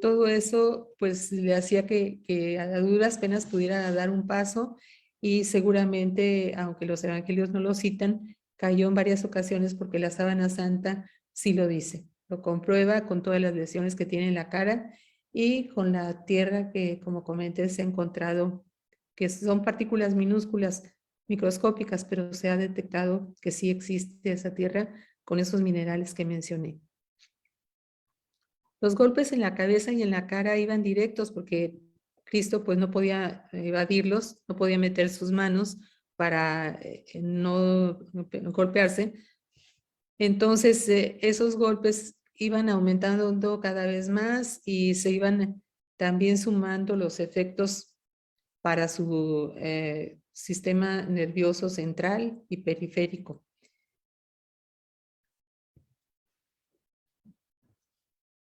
Todo eso pues le hacía que a duras penas pudiera dar un paso y seguramente, aunque los evangelios no lo citan, cayó en varias ocasiones porque la sábana santa sí lo dice. Lo comprueba con todas las lesiones que tiene en la cara y con la tierra que, como comenté, se ha encontrado, que son partículas minúsculas, microscópicas, pero se ha detectado que sí existe esa tierra con esos minerales que mencioné. Los golpes en la cabeza y en la cara iban directos porque Cristo pues no podía evadirlos, no podía meter sus manos para no golpearse. Entonces esos golpes iban aumentando cada vez más y se iban también sumando los efectos para su sistema nervioso central y periférico.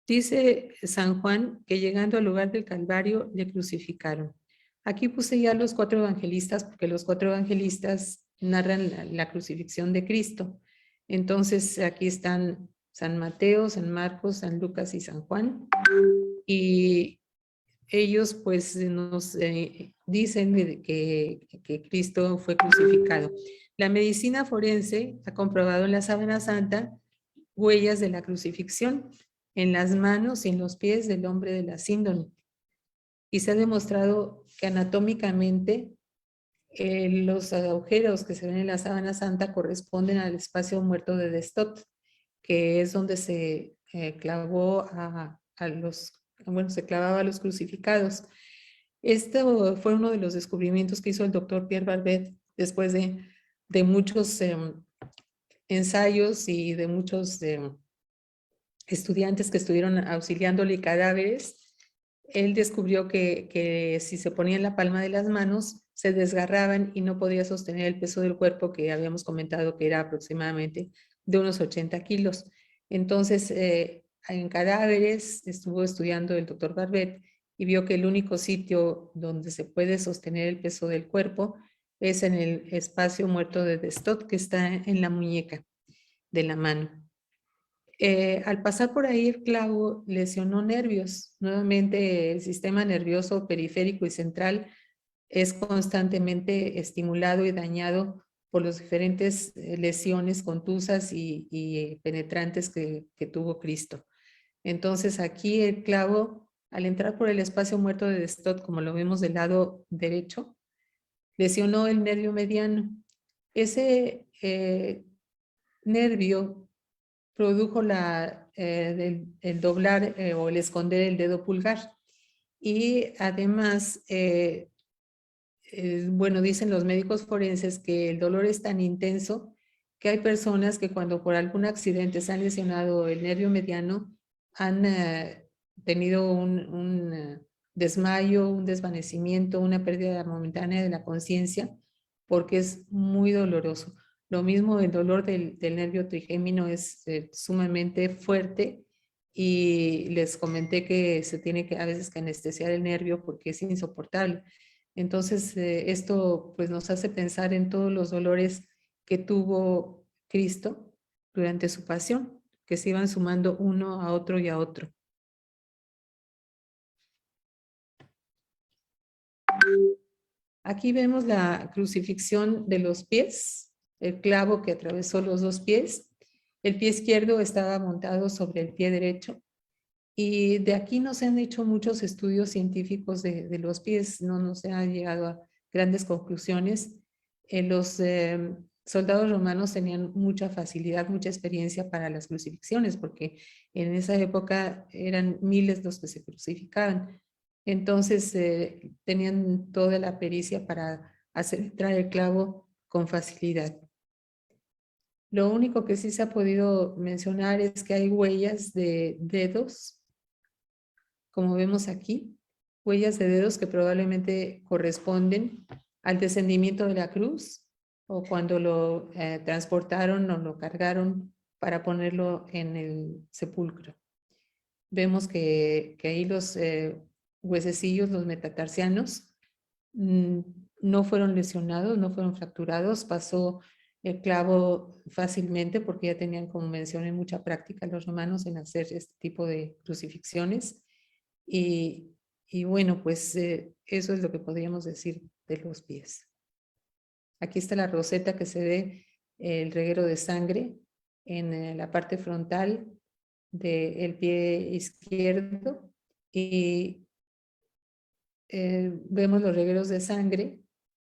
Dice San Juan que llegando al lugar del Calvario le crucificaron. Aquí puse ya los 4 evangelistas porque los 4 evangelistas narran la crucifixión de Cristo. Entonces aquí están San Mateo, San Marcos, San Lucas y San Juan. Y ellos pues nos dicen que Cristo fue crucificado. La medicina forense ha comprobado en la sábana santa huellas de la crucifixión en las manos y en los pies del hombre de la síndrome. Y se ha demostrado que anatómicamente los agujeros que se ven en la sábana santa corresponden al espacio muerto de Destot, que es donde se clavó se clavaba a los crucificados. Esto fue uno de los descubrimientos que hizo el doctor Pierre Barbet después de muchos ensayos y de muchos estudiantes que estuvieron auxiliándole cadáveres. Él descubrió que si se ponía en la palma de las manos, se desgarraban y no podía sostener el peso del cuerpo, que habíamos comentado que era aproximadamente de unos 80 kilos. Entonces, en cadáveres estuvo estudiando el doctor Barbet y vio que el único sitio donde se puede sostener el peso del cuerpo es en el espacio muerto de Destot, que está en la muñeca de la mano. Al pasar por ahí el clavo lesionó nervios. Nuevamente el sistema nervioso periférico y central es constantemente estimulado y dañado por las diferentes lesiones contusas y penetrantes que tuvo Cristo. Entonces aquí el clavo, al entrar por el espacio muerto de Destot, como lo vemos del lado derecho, lesionó el nervio mediano. Ese nervio produjo el doblar o el esconder el dedo pulgar. Y además, bueno, dicen los médicos forenses que el dolor es tan intenso que hay personas que cuando por algún accidente se han lesionado el nervio mediano han tenido un desmayo, un desvanecimiento, una pérdida momentánea de la conciencia, porque es muy doloroso. Lo mismo el dolor del nervio trigémino es sumamente fuerte, y les comenté que se tiene que a veces que anestesiar el nervio porque es insoportable. Entonces esto pues nos hace pensar en todos los dolores que tuvo Cristo durante su pasión, que se iban sumando uno a otro y a otro. Aquí vemos la crucifixión de los pies, el clavo que atravesó los 2 pies. El pie izquierdo estaba montado sobre el pie derecho. Y de aquí no se han hecho muchos estudios científicos de los pies, no se han llegado a grandes conclusiones. Los soldados romanos tenían mucha facilidad, mucha experiencia para las crucifixiones, porque en esa época eran miles los que se crucificaban. Entonces tenían toda la pericia para hacer entrar el clavo con facilidad. Lo único que sí se ha podido mencionar es que hay huellas de dedos, como vemos aquí, huellas de dedos que probablemente corresponden al descendimiento de la cruz o cuando lo transportaron o lo cargaron para ponerlo en el sepulcro. Vemos que ahí los huesecillos, los metatarsianos, no fueron lesionados, no fueron fracturados, pasó el clavo fácilmente porque ya tenían, como mencioné, mucha práctica los romanos en hacer este tipo de crucifixiones. Y bueno, pues eso es lo que podríamos decir de los pies. Aquí está la roseta que se ve, el reguero de sangre en la parte frontal del pie izquierdo, y vemos los regueros de sangre.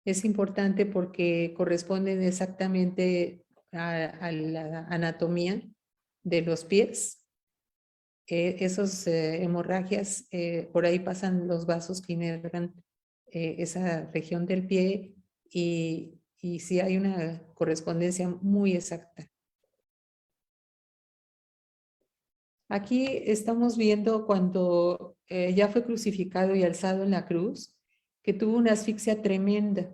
Es importante porque corresponden exactamente a la anatomía de los pies. Esas hemorragias, por ahí pasan los vasos que inervan esa región del pie, y sí hay una correspondencia muy exacta. Aquí estamos viendo cuando ya fue crucificado y alzado en la cruz, que tuvo una asfixia tremenda,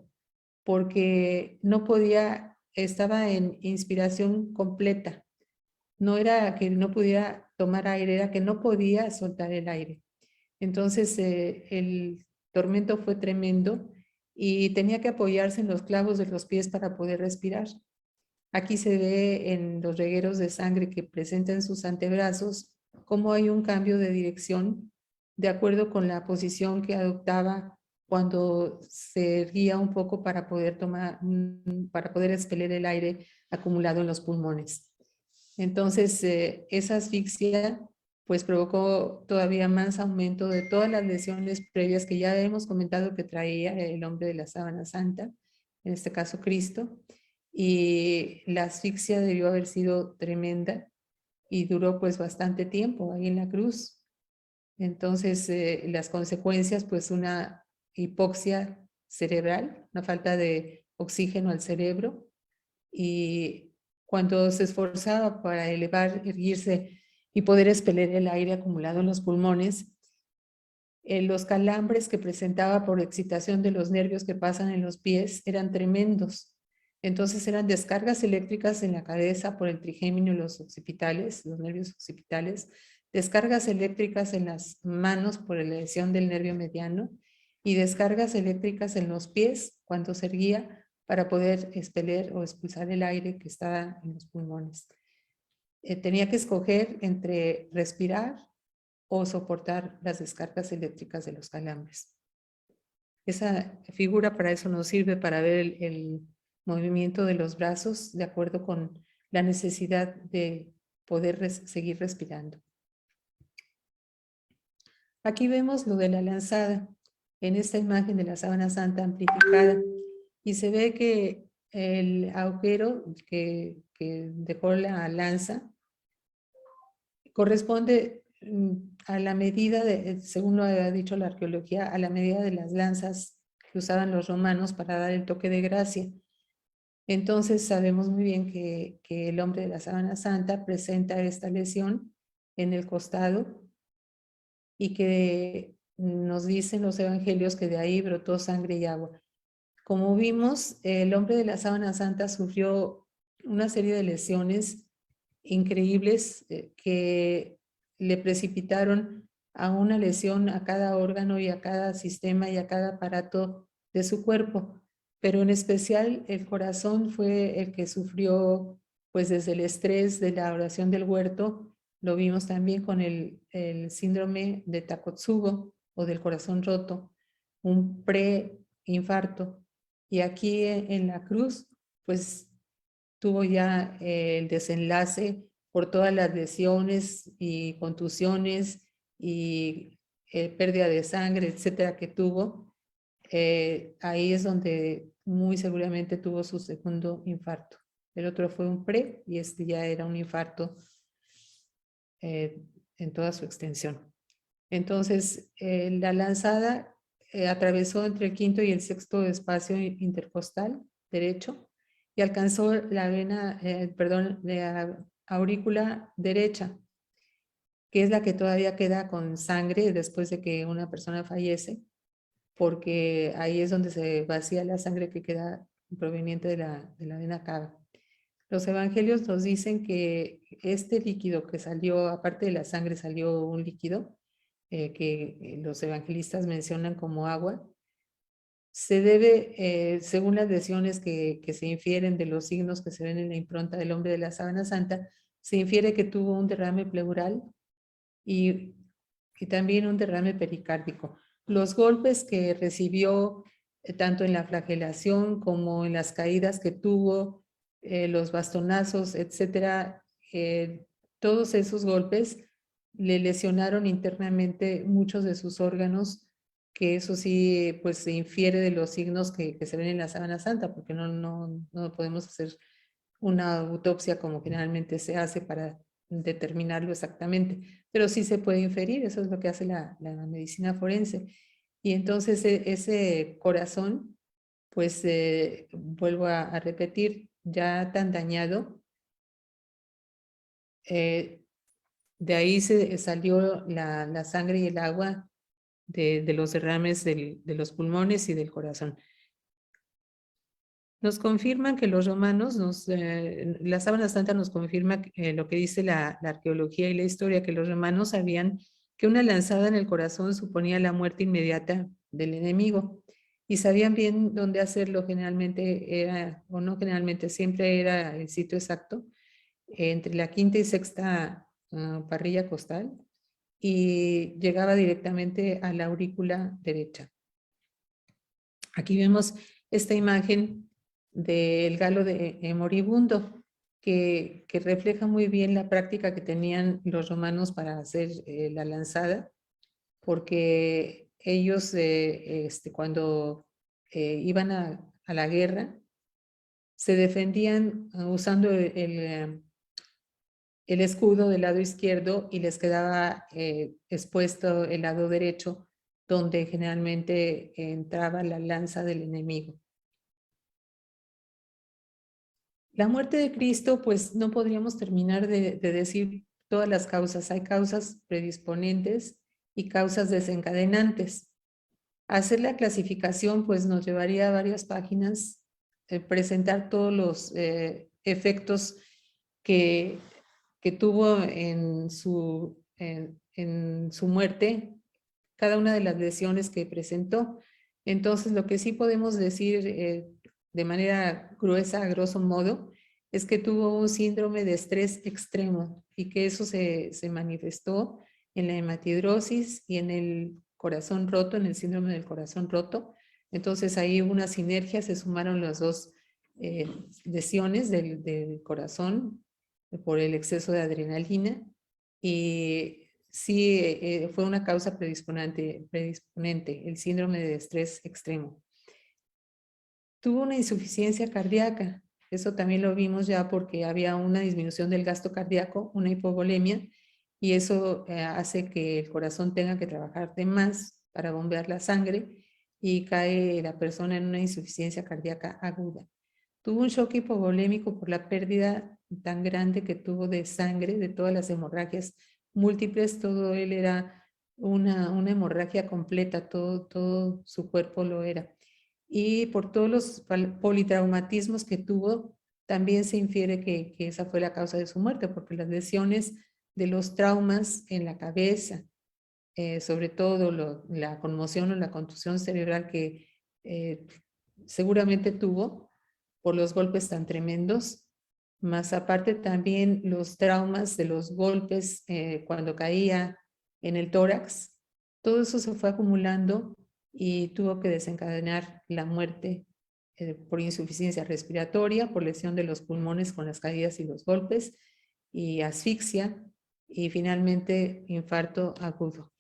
porque no podía, estaba en inspiración completa. No era que no pudiera tomar aire, era que no podía soltar el aire. Entonces el tormento fue tremendo y tenía que apoyarse en los clavos de los pies para poder respirar. Aquí se ve en los regueros de sangre que presenta en sus antebrazos cómo hay un cambio de dirección de acuerdo con la posición que adoptaba cuando se erguía un poco para poder para poder expeler el aire acumulado en los pulmones. Entonces, esa asfixia pues provocó todavía más aumento de todas las lesiones previas que ya hemos comentado que traía el hombre de la sábana santa, en este caso Cristo, y la asfixia debió haber sido tremenda y duró pues bastante tiempo ahí en la cruz. Entonces, las consecuencias, pues una hipoxia cerebral, una falta de oxígeno al cerebro, y cuando se esforzaba para elevar, erguirse y poder expeler el aire acumulado en los pulmones, los calambres que presentaba por excitación de los nervios que pasan en los pies eran tremendos. Entonces eran descargas eléctricas en la cabeza por el trigémino y los occipitales, los nervios occipitales, descargas eléctricas en las manos por la lesión del nervio mediano y descargas eléctricas en los pies cuando se erguía para poder expeler o expulsar el aire que estaba en los pulmones. Tenía que escoger entre respirar o soportar las descargas eléctricas de los calambres. Esa figura para eso nos sirve para ver el movimiento de los brazos de acuerdo con la necesidad de poder seguir respirando. Aquí vemos lo de la lanzada en esta imagen de la sábana santa amplificada y se ve que el agujero que dejó la lanza corresponde a la medida, según lo ha dicho la arqueología, a la medida de las lanzas que usaban los romanos para dar el toque de gracia. Entonces sabemos muy bien que el hombre de la sábana santa presenta esta lesión en el costado y que nos dicen los evangelios que de ahí brotó sangre y agua. Como vimos, el hombre de la sábana santa sufrió una serie de lesiones increíbles que le precipitaron a una lesión a cada órgano y a cada sistema y a cada aparato de su cuerpo, pero en especial el corazón fue el que sufrió pues desde el estrés de la oración del huerto. Lo vimos también con el síndrome de Takotsubo o del corazón roto, un preinfarto. Y aquí en la cruz, pues tuvo ya el desenlace por todas las lesiones y contusiones y pérdida de sangre, etcétera, que tuvo. Ahí es donde muy seguramente tuvo su segundo infarto. El otro fue un pre y este ya era un infarto en toda su extensión. Entonces, la lanzada atravesó entre el quinto y el sexto espacio intercostal derecho y alcanzó la vena, la aurícula derecha, que es la que todavía queda con sangre después de que una persona fallece, porque ahí es donde se vacía la sangre que queda proveniente de la vena cava. Los evangelios nos dicen que este líquido que salió, aparte de la sangre, salió un líquido que los evangelistas mencionan como agua, se debe, según las lesiones que se infieren de los signos que se ven en la impronta del hombre de la sábana santa, se infiere que tuvo un derrame pleural y también un derrame pericárdico. Los golpes que recibió tanto en la flagelación como en las caídas que tuvo, los bastonazos, etcétera, todos esos golpes le lesionaron internamente muchos de sus órganos, que eso sí, pues se infiere de los signos que se ven en la sábana santa, porque no podemos hacer una autopsia como generalmente se hace para determinarlo exactamente, pero sí se puede inferir, eso es lo que hace la medicina forense. Y entonces ese corazón, pues vuelvo a repetir, ya tan dañado, de ahí se salió la sangre y el agua de los derrames de los pulmones y del corazón. Nos confirman que los romanos, la sábana santa nos confirma lo que dice la arqueología y la historia, que los romanos sabían que una lanzada en el corazón suponía la muerte inmediata del enemigo y sabían bien dónde hacerlo. Generalmente era, o no generalmente, siempre era el sitio exacto, entre la quinta y sexta parrilla costal, y llegaba directamente a la aurícula derecha. Aquí vemos esta imagen del galo moribundo, que refleja muy bien la práctica que tenían los romanos para hacer la lanzada, porque ellos cuando iban a la guerra, se defendían usando el escudo del lado izquierdo y les quedaba expuesto el lado derecho, donde generalmente entraba la lanza del enemigo. La muerte de Cristo, pues no podríamos terminar de decir todas las causas. Hay causas predisponentes y causas desencadenantes. Hacer la clasificación, pues nos llevaría a varias páginas, presentar todos los efectos que tuvo en su muerte, cada una de las lesiones que presentó. Entonces, lo que sí podemos decir de manera gruesa, a grosso modo, es que tuvo un síndrome de estrés extremo y que eso se manifestó en la hematidrosis y en el corazón roto, en el síndrome del corazón roto. Entonces, ahí hubo una sinergia, se sumaron las dos lesiones del corazón por el exceso de adrenalina, y sí fue una causa predisponente, el síndrome de estrés extremo. Tuvo una insuficiencia cardíaca, eso también lo vimos ya porque había una disminución del gasto cardíaco, una hipovolemia, y eso hace que el corazón tenga que trabajar de más para bombear la sangre y cae la persona en una insuficiencia cardíaca aguda. Tuvo un shock hipovolémico por la pérdida tan grande que tuvo de sangre, de todas las hemorragias múltiples. Todo él era una hemorragia completa, todo su cuerpo lo era. Y por todos los politraumatismos que tuvo, también se infiere que esa fue la causa de su muerte, porque las lesiones de los traumas en la cabeza, sobre todo la conmoción o la contusión cerebral que seguramente tuvo por los golpes tan tremendos, más aparte también los traumas de los golpes cuando caía en el tórax, todo eso se fue acumulando y tuvo que desencadenar la muerte por insuficiencia respiratoria, por lesión de los pulmones con las caídas y los golpes, y asfixia, y finalmente infarto agudo.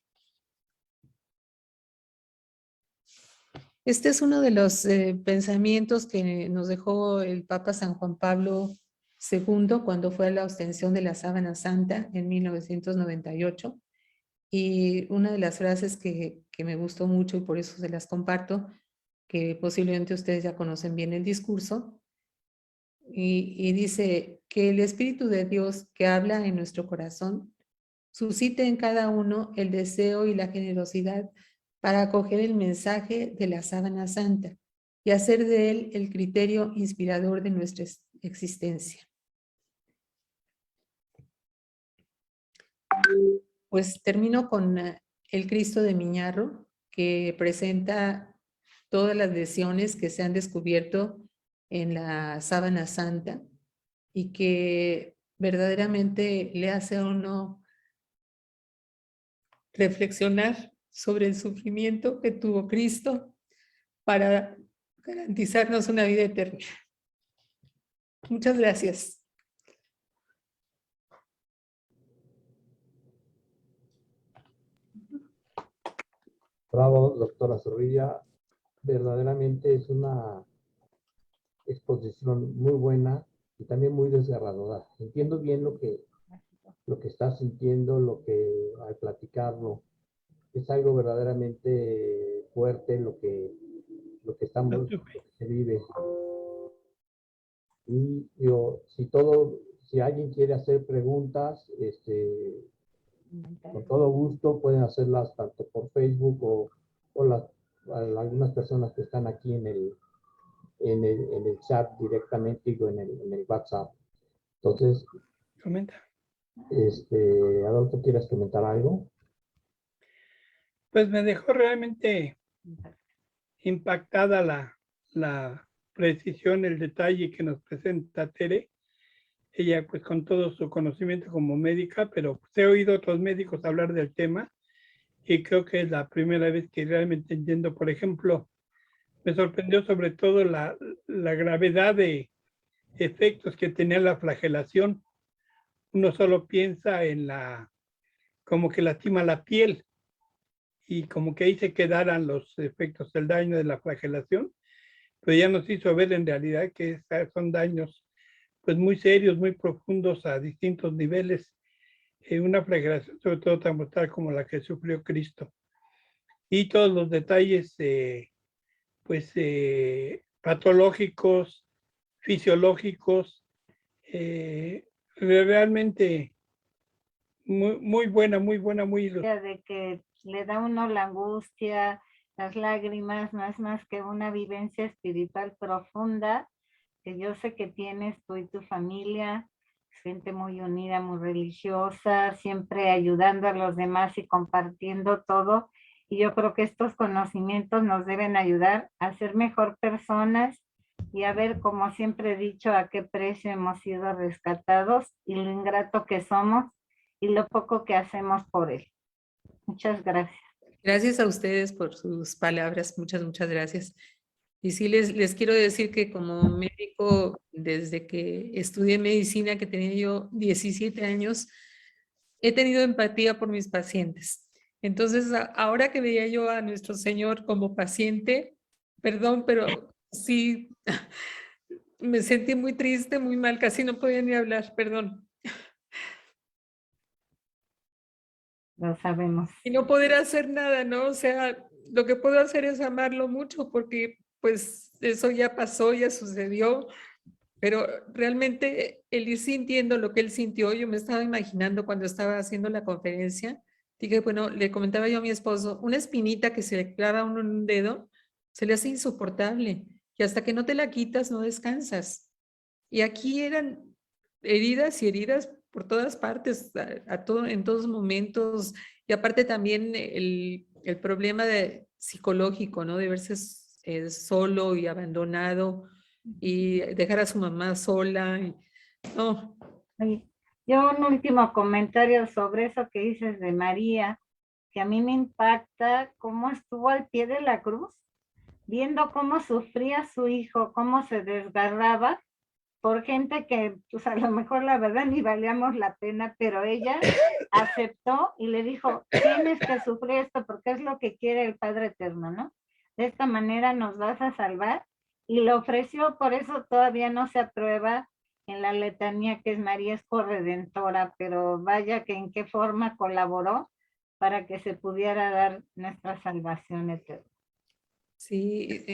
Este es uno de los pensamientos que nos dejó el Papa San Juan Pablo II cuando fue a la ostensión de la Sábana Santa en 1998. Y una de las frases que me gustó mucho y por eso se las comparto, que posiblemente ustedes ya conocen bien el discurso, y dice que el Espíritu de Dios que habla en nuestro corazón suscite en cada uno el deseo y la generosidad para acoger el mensaje de la Sábana Santa y hacer de él el criterio inspirador de nuestra existencia. Pues termino con el Cristo de Miñarro, que presenta todas las lesiones que se han descubierto en la Sábana Santa y que verdaderamente le hace a uno reflexionar sobre el sufrimiento que tuvo Cristo para garantizarnos una vida eterna. Muchas gracias. Bravo, doctora Zorrilla. Verdaderamente es una exposición muy buena y también muy desgarradora. Entiendo bien lo que estás sintiendo, lo que al platicarlo. Es algo verdaderamente fuerte lo que estamos, lo que se vive. Y yo, si alguien quiere hacer preguntas, con todo gusto pueden hacerlas tanto por Facebook o algunas personas que están aquí en en el chat directamente, digo, en el WhatsApp. Entonces, Comenta. Adolfo, ¿quieres comentar algo? Pues me dejó realmente impactada la precisión, el detalle que nos presenta Tere. Ella pues con todo su conocimiento como médica, pero he oído a otros médicos hablar del tema y creo que es la primera vez que realmente entiendo. Por ejemplo, me sorprendió sobre todo la gravedad de efectos que tenía la flagelación. Uno solo piensa en como que lastima la piel y como que ahí se quedaran los efectos del daño de la flagelación, pero ya nos hizo ver en realidad que son daños pues muy serios, muy profundos a distintos niveles, una flagelación sobre todo tan brutal como la que sufrió Cristo. Y todos los detalles pues patológicos, fisiológicos, realmente muy buena, muy ilustrada. De que le da a uno la angustia, las lágrimas, no es más que una vivencia espiritual profunda que yo sé que tienes tú y tu familia, gente muy unida, muy religiosa, siempre ayudando a los demás y compartiendo todo. Y yo creo que estos conocimientos nos deben ayudar a ser mejor personas y a ver, como siempre he dicho, a qué precio hemos sido rescatados y lo ingrato que somos y lo poco que hacemos por él. Muchas gracias. Gracias a ustedes por sus palabras, muchas gracias. Y sí les quiero decir que como médico, desde que estudié medicina, que tenía yo 17 años, he tenido empatía por mis pacientes. Entonces, ahora que veía yo a nuestro Señor como paciente, perdón, pero sí, me sentí muy triste, muy mal, casi no podía ni hablar, perdón. Lo sabemos. Y no poder hacer nada, ¿no? O sea, lo que puedo hacer es amarlo mucho porque pues eso ya pasó, ya sucedió, pero realmente el ir sintiendo lo que él sintió, yo me estaba imaginando cuando estaba haciendo la conferencia, dije, bueno, le comentaba yo a mi esposo, una espinita que se le clava a uno en un dedo, se le hace insoportable y hasta que no te la quitas no descansas. Y aquí eran heridas y heridas por todas partes, en todos momentos, y aparte también el problema psicológico, ¿no? De verse solo y abandonado y dejar a su mamá sola. No. Yo un último comentario sobre eso que dices de María, que a mí me impacta cómo estuvo al pie de la cruz, viendo cómo sufría su hijo, cómo se desgarraba por gente que pues a lo mejor la verdad ni valíamos la pena, pero ella aceptó y le dijo, tienes que sufrir esto porque es lo que quiere el Padre Eterno, ¿no? De esta manera nos vas a salvar, y lo ofreció, por eso todavía no se aprueba en la letanía que es María es corredentora, pero vaya que en qué forma colaboró para que se pudiera dar nuestra salvación eterna. Sí,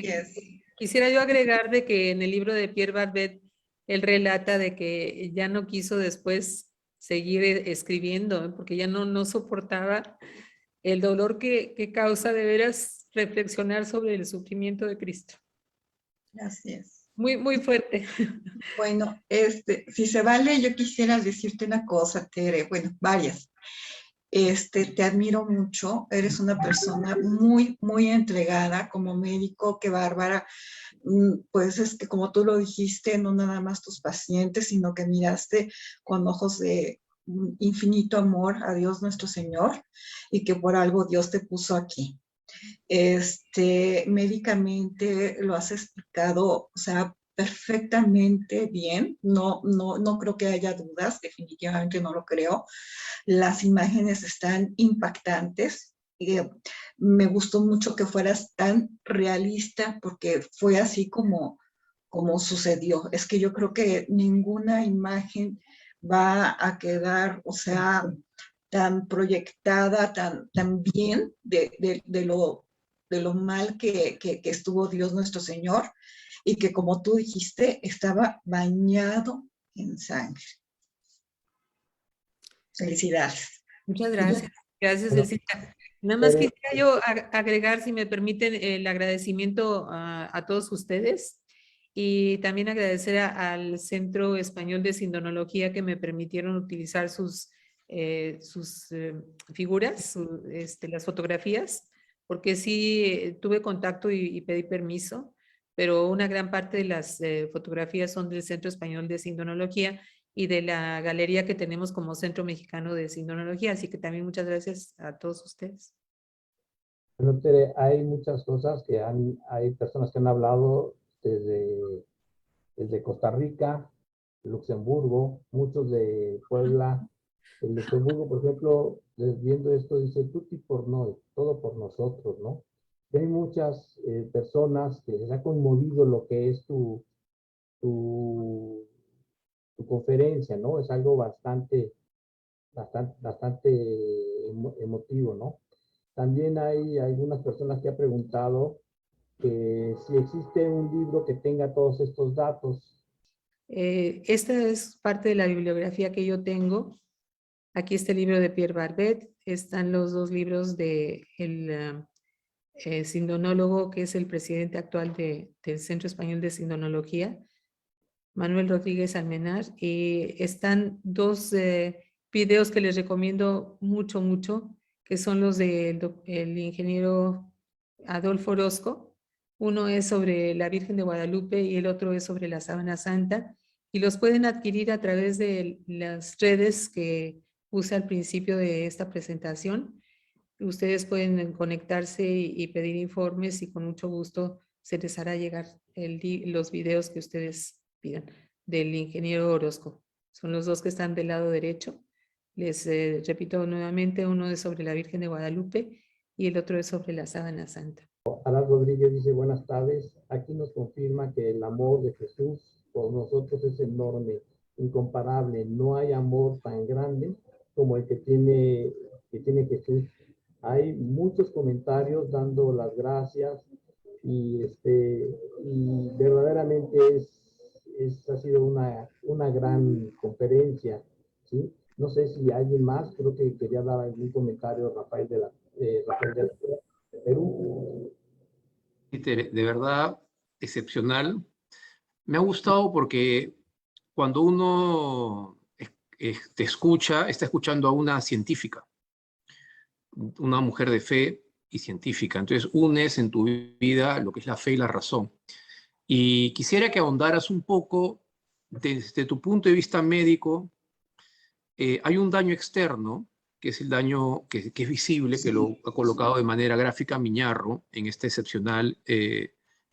quisiera yo agregar de que en el libro de Pierre Barbet, él relata de que ya no quiso después seguir escribiendo, porque ya no soportaba el dolor que causa de veras reflexionar sobre el sufrimiento de Cristo. Así es. Muy fuerte. Bueno, si se vale, yo quisiera decirte una cosa, Tere, bueno, varias. Te admiro mucho, eres una persona muy entregada como médico, qué bárbara. Pues es que como tú lo dijiste, no nada más tus pacientes, sino que miraste con ojos de infinito amor a Dios nuestro Señor y que por algo Dios te puso aquí. Médicamente lo has explicado, o sea, perfectamente bien, no creo que haya dudas, definitivamente no lo creo. Las imágenes están impactantes. Me gustó mucho que fueras tan realista porque fue así como sucedió. Es que yo creo que ninguna imagen va a quedar, o sea, tan proyectada, tan bien de lo mal que estuvo Dios nuestro Señor y que, como tú dijiste, estaba bañado en sangre. Felicidades. Muchas gracias. Gracias, Bueno, Elcita. Nada más quisiera yo agregar, si me permiten, el agradecimiento a todos ustedes Y también agradecer al Centro Español de Sindonología que me permitieron utilizar sus figuras, las fotografías, porque sí tuve contacto y pedí permiso, pero una gran parte de las fotografías son del Centro Español de Sindonología y de la galería que tenemos como Centro Mexicano de Sindonología, así que también muchas gracias a todos ustedes. Bueno, Tere, hay muchas cosas hay personas que han hablado desde Costa Rica, Luxemburgo, muchos de Puebla. En Luxemburgo, por ejemplo, viendo esto, dice tutti por noi, todo por nosotros, ¿no? Y hay muchas personas que les ha conmovido lo que es tu conferencia, ¿no? Es algo bastante emotivo, ¿no? También hay algunas personas que han preguntado que si existe un libro que tenga todos estos datos. Esta es parte de la bibliografía que yo tengo. Aquí está el libro de Pierre Barbet, están los dos libros de el sindonólogo, que es el presidente actual del Centro Español de Sindonología, Manuel Rodríguez Almenar, y están dos videos que les recomiendo mucho, que son los del el ingeniero Adolfo Orozco. Uno es sobre la Virgen de Guadalupe y el otro es sobre la Sábana Santa, y los pueden adquirir a través de las redes que puse al principio de esta presentación. Ustedes pueden conectarse y pedir informes y con mucho gusto se les hará llegar los videos que ustedes pidan del ingeniero Orozco. Son los dos que están del lado derecho. Les repito nuevamente, uno es sobre la Virgen de Guadalupe y el otro es sobre la Sábana Santa. Alan Rodríguez dice, buenas tardes. Aquí nos confirma que el amor de Jesús por nosotros es enorme, incomparable. No hay amor tan grande como el que tiene Jesús. Hay muchos comentarios dando las gracias y verdaderamente ha sido una gran conferencia, ¿sí? No sé si alguien más, creo que quería dar algún comentario, Rafael de Perú. De verdad, excepcional. Me ha gustado porque cuando uno te escucha, está escuchando a una científica, una mujer de fe y científica. Entonces unes en tu vida lo que es la fe y la razón. Y quisiera que ahondaras un poco desde tu punto de vista médico. Hay un daño externo, que es el daño que es visible, que lo ha colocado de manera gráfica Miñarro en esta excepcional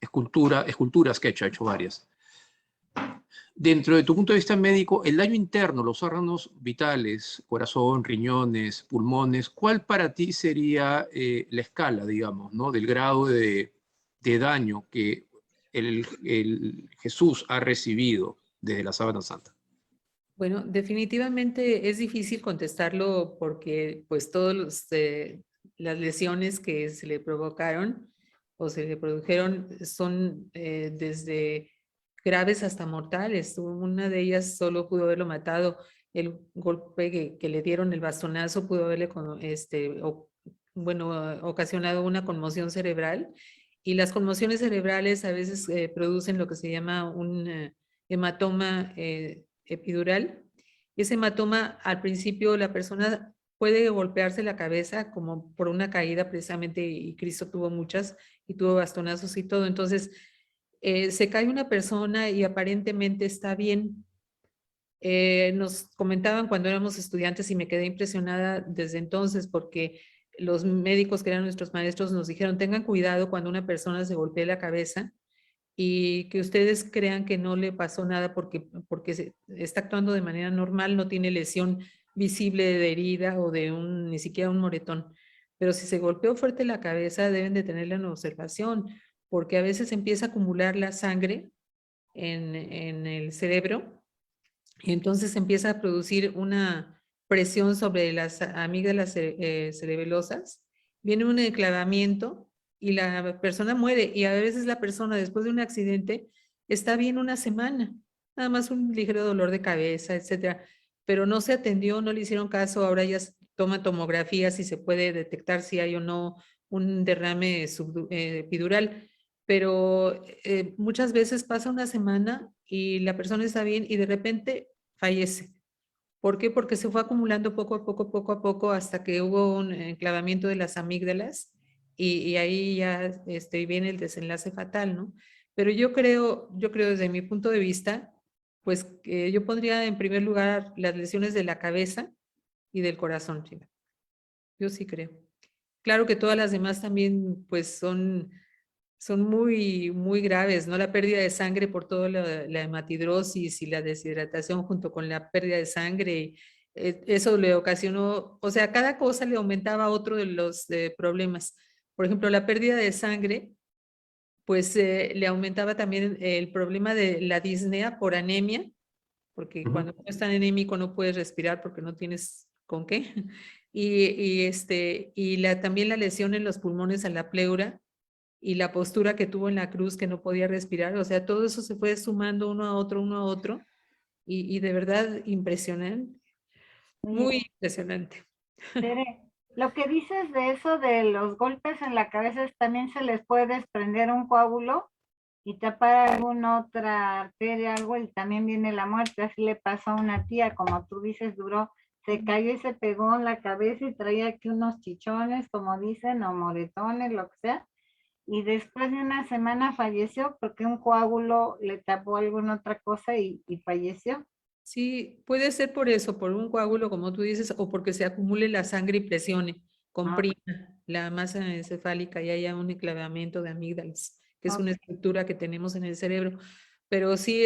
esculturas que ha hecho varias. Dentro de tu punto de vista médico, el daño interno, los órganos vitales, corazón, riñones, pulmones, ¿cuál para ti sería la escala, digamos, ¿no? Del grado de daño que el Jesús ha recibido desde la Sábana Santa? Bueno, definitivamente es difícil contestarlo porque pues todas las lesiones que se le provocaron o se le produjeron son desde graves hasta mortales. Una de ellas solo pudo haberlo matado. El golpe que le dieron, el bastonazo, pudo haberle ocasionado una conmoción cerebral. Y las conmociones cerebrales a veces producen lo que se llama un hematoma epidural. Ese hematoma, al principio, la persona puede golpearse la cabeza como por una caída precisamente, y Cristo tuvo muchas y tuvo bastonazos y todo. Entonces, se cae una persona y aparentemente está bien. Nos comentaban cuando éramos estudiantes y me quedé impresionada desde entonces porque los médicos que eran nuestros maestros nos dijeron, tengan cuidado cuando una persona se golpee la cabeza y que ustedes crean que no le pasó nada porque está actuando de manera normal, no tiene lesión visible de herida o de ni siquiera un moretón. Pero si se golpeó fuerte la cabeza, deben de tenerla en observación, porque a veces empieza a acumular la sangre en el cerebro y entonces empieza a producir una presión sobre las amígdalas cerebelosas, viene un enclavamiento y la persona muere. Y a veces la persona después de un accidente está bien una semana, nada más un ligero dolor de cabeza, etcétera, pero no se atendió, no le hicieron caso. Ahora ya toma tomografías y se puede detectar si hay o no un derrame epidural, pero muchas veces pasa una semana y la persona está bien y de repente fallece. ¿Por qué? Porque se fue acumulando poco a poco hasta que hubo un enclavamiento de las amígdalas y ahí ya viene el desenlace fatal, ¿no? Pero yo creo desde mi punto de vista, pues que yo pondría en primer lugar las lesiones de la cabeza y del corazón. ¿Sí? Yo sí creo. Claro que todas las demás también pues son muy graves, ¿no? La pérdida de sangre por toda la hematidrosis y la deshidratación junto con la pérdida de sangre, eso le ocasionó, o sea, cada cosa le aumentaba otro de los problemas. Por ejemplo, la pérdida de sangre, pues le aumentaba también el problema de la disnea por anemia, porque cuando uno está anémico no puedes respirar porque no tienes con qué. También la lesión en los pulmones a la pleura, y la postura que tuvo en la cruz que no podía respirar, o sea, todo eso se fue sumando uno a otro, y de verdad impresionante, muy impresionante. Tere, lo que dices de eso de los golpes en la cabeza es también se les puede desprender un coágulo y tapar alguna otra arteria, algo, y también viene la muerte. Así le pasó a una tía, como tú dices, se cayó y se pegó en la cabeza y traía aquí unos chichones, como dicen, o moretones, lo que sea. Y después de una semana falleció porque un coágulo le tapó alguna otra cosa y falleció. Sí, puede ser por eso, por un coágulo, como tú dices, o porque se acumule la sangre y presione, comprima la masa encefálica y haya un enclavamiento de amígdalas, que es una estructura que tenemos en el cerebro. Pero sí,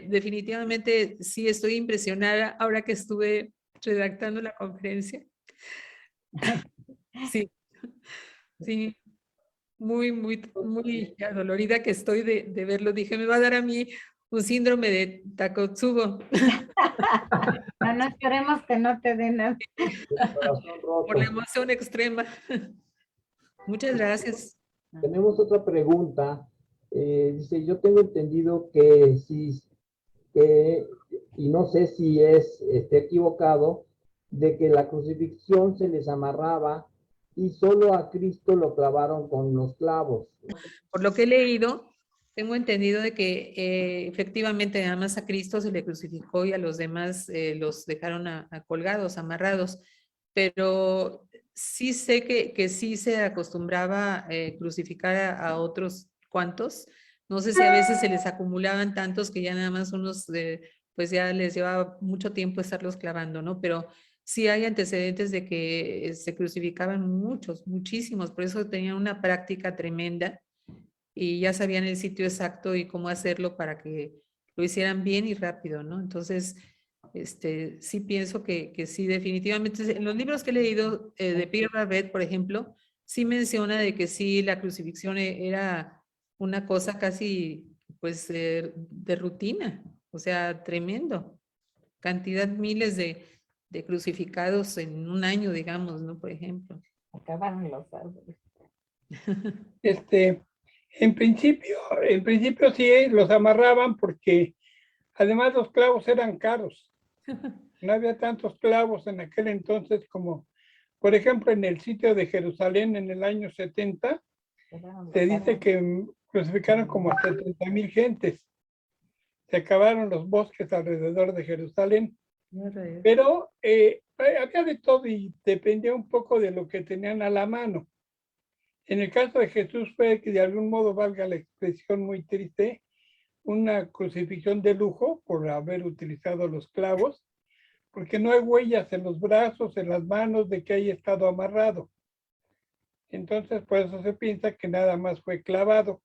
definitivamente sí estoy impresionada ahora que estuve redactando la conferencia. Sí, sí, muy adolorida que estoy de verlo. Dije, me va a dar a mí un síndrome de Takotsubo. No esperemos que no te den nada. Corazón roto. Por la emoción extrema. Muchas gracias. Tenemos otra pregunta. Dice, yo tengo entendido que y no sé si esté equivocado, de que la crucifixión se les amarraba y solo a Cristo lo clavaron con los clavos. Por lo que he leído, tengo entendido de que efectivamente nada más a Cristo se le crucificó y a los demás los dejaron colgados, amarrados, pero sí sé que sí se acostumbraba crucificar a otros cuantos. No sé si a veces se les acumulaban tantos que ya nada más unos, pues ya les llevaba mucho tiempo estarlos clavando, ¿no? Pero sí hay antecedentes de que se crucificaban muchos, muchísimos, por eso tenían una práctica tremenda y ya sabían el sitio exacto y cómo hacerlo para que lo hicieran bien y rápido, ¿no? Entonces, sí pienso que sí, definitivamente, en los libros que he leído de Pierre Barbet, por ejemplo, sí menciona de que sí, la crucifixión era una cosa casi, pues, de rutina, o sea, tremendo, cantidad, miles de crucificados en un año, digamos, ¿no? Por ejemplo. Acabaron los árboles. En principio sí los amarraban porque además los clavos eran caros. No había tantos clavos en aquel entonces como, por ejemplo, en el sitio de Jerusalén en el año 70, se dice que crucificaron como 70,000 gentes. Se acabaron los bosques alrededor de Jerusalén. Pero había de todo y dependía un poco de lo que tenían a la mano. En el caso de Jesús fue que de algún modo, valga la expresión muy triste, una crucifixión de lujo por haber utilizado los clavos, porque no hay huellas en los brazos, en las manos de que haya estado amarrado. Entonces, por eso se piensa que nada más fue clavado.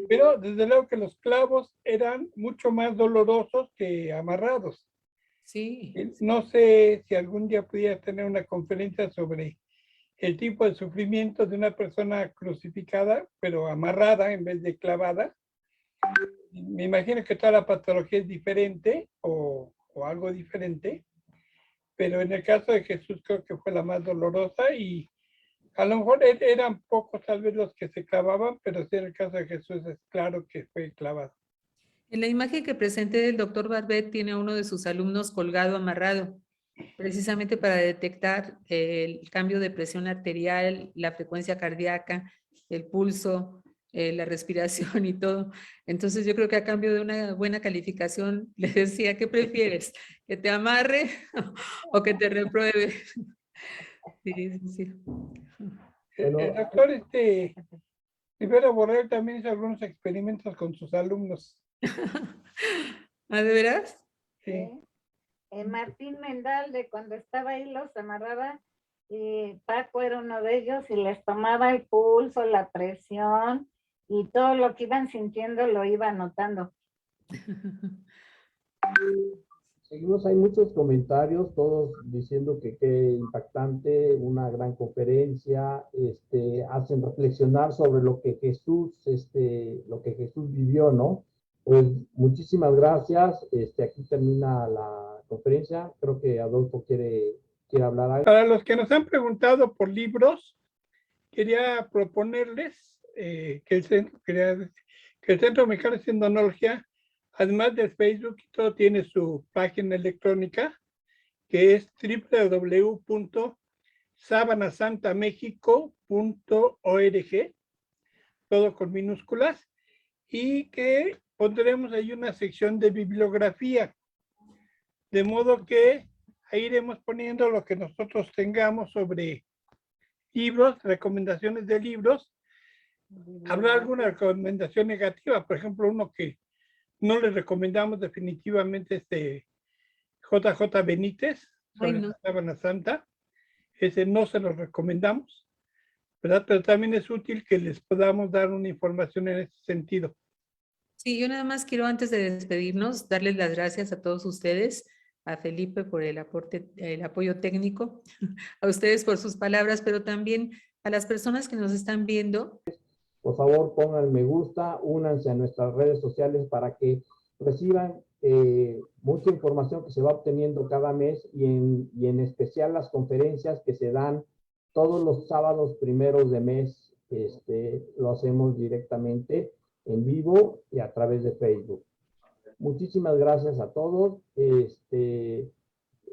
Pero desde luego que los clavos eran mucho más dolorosos que amarrados. Sí. No sé si algún día pudiera tener una conferencia sobre el tipo de sufrimiento de una persona crucificada, pero amarrada en vez de clavada. Me imagino que toda la patología es diferente o algo diferente, pero en el caso de Jesús creo que fue la más dolorosa y a lo mejor eran pocos tal vez los que se clavaban, pero sí en el caso de Jesús es claro que fue clavado. En la imagen que presenté, el doctor Barbet tiene a uno de sus alumnos colgado, amarrado, precisamente para detectar el cambio de presión arterial, la frecuencia cardíaca, el pulso, la respiración y todo. Entonces yo creo que a cambio de una buena calificación, le decía, ¿qué prefieres? ¿Que te amarre o que te repruebe? Sí, sí, sí. Bueno, El doctor Rivera Borrell también hizo algunos experimentos con sus alumnos. ¿Ah, de veras? Sí. Martín Mendal, de cuando estaba ahí, los amarraba, y Paco era uno de ellos, y les tomaba el pulso, la presión, y todo lo que iban sintiendo lo iba anotando. seguimos, hay muchos comentarios, todos diciendo que qué impactante, una gran conferencia, hacen reflexionar sobre lo que Jesús vivió, ¿no? Pues muchísimas gracias, aquí termina la conferencia, creo que Adolfo quiere hablar algo. Para los que nos han preguntado por libros, quería proponerles que el Centro Mexicano de Sindonología, además del Facebook y todo, tiene su página electrónica, que es www.sabanasantamexico.org, todo con minúsculas, y que pondremos ahí una sección de bibliografía, de modo que ahí iremos poniendo lo que nosotros tengamos sobre libros, recomendaciones de libros. ¿Habrá alguna recomendación negativa? Por ejemplo, uno que no le recomendamos definitivamente, JJ Benítez, sobre la Sábana Santa. Ese no se lo recomendamos, ¿verdad? Pero también es útil que les podamos dar una información en ese sentido. Sí, yo nada más quiero, antes de despedirnos, darles las gracias a todos ustedes, a Felipe por el aporte, el apoyo técnico, a ustedes por sus palabras, pero también a las personas que nos están viendo. Por favor, pongan me gusta, únanse a nuestras redes sociales para que reciban mucha información que se va obteniendo cada mes y en especial las conferencias que se dan todos los sábados primeros de mes. Lo hacemos directamente en vivo y a través de Facebook. Muchísimas gracias a todos.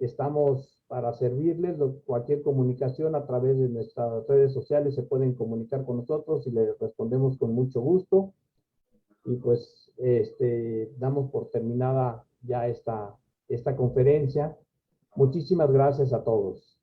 Estamos para servirles. Cualquier comunicación a través de nuestras redes sociales se pueden comunicar con nosotros y les respondemos con mucho gusto. Y pues damos por terminada ya esta conferencia. Muchísimas gracias a todos.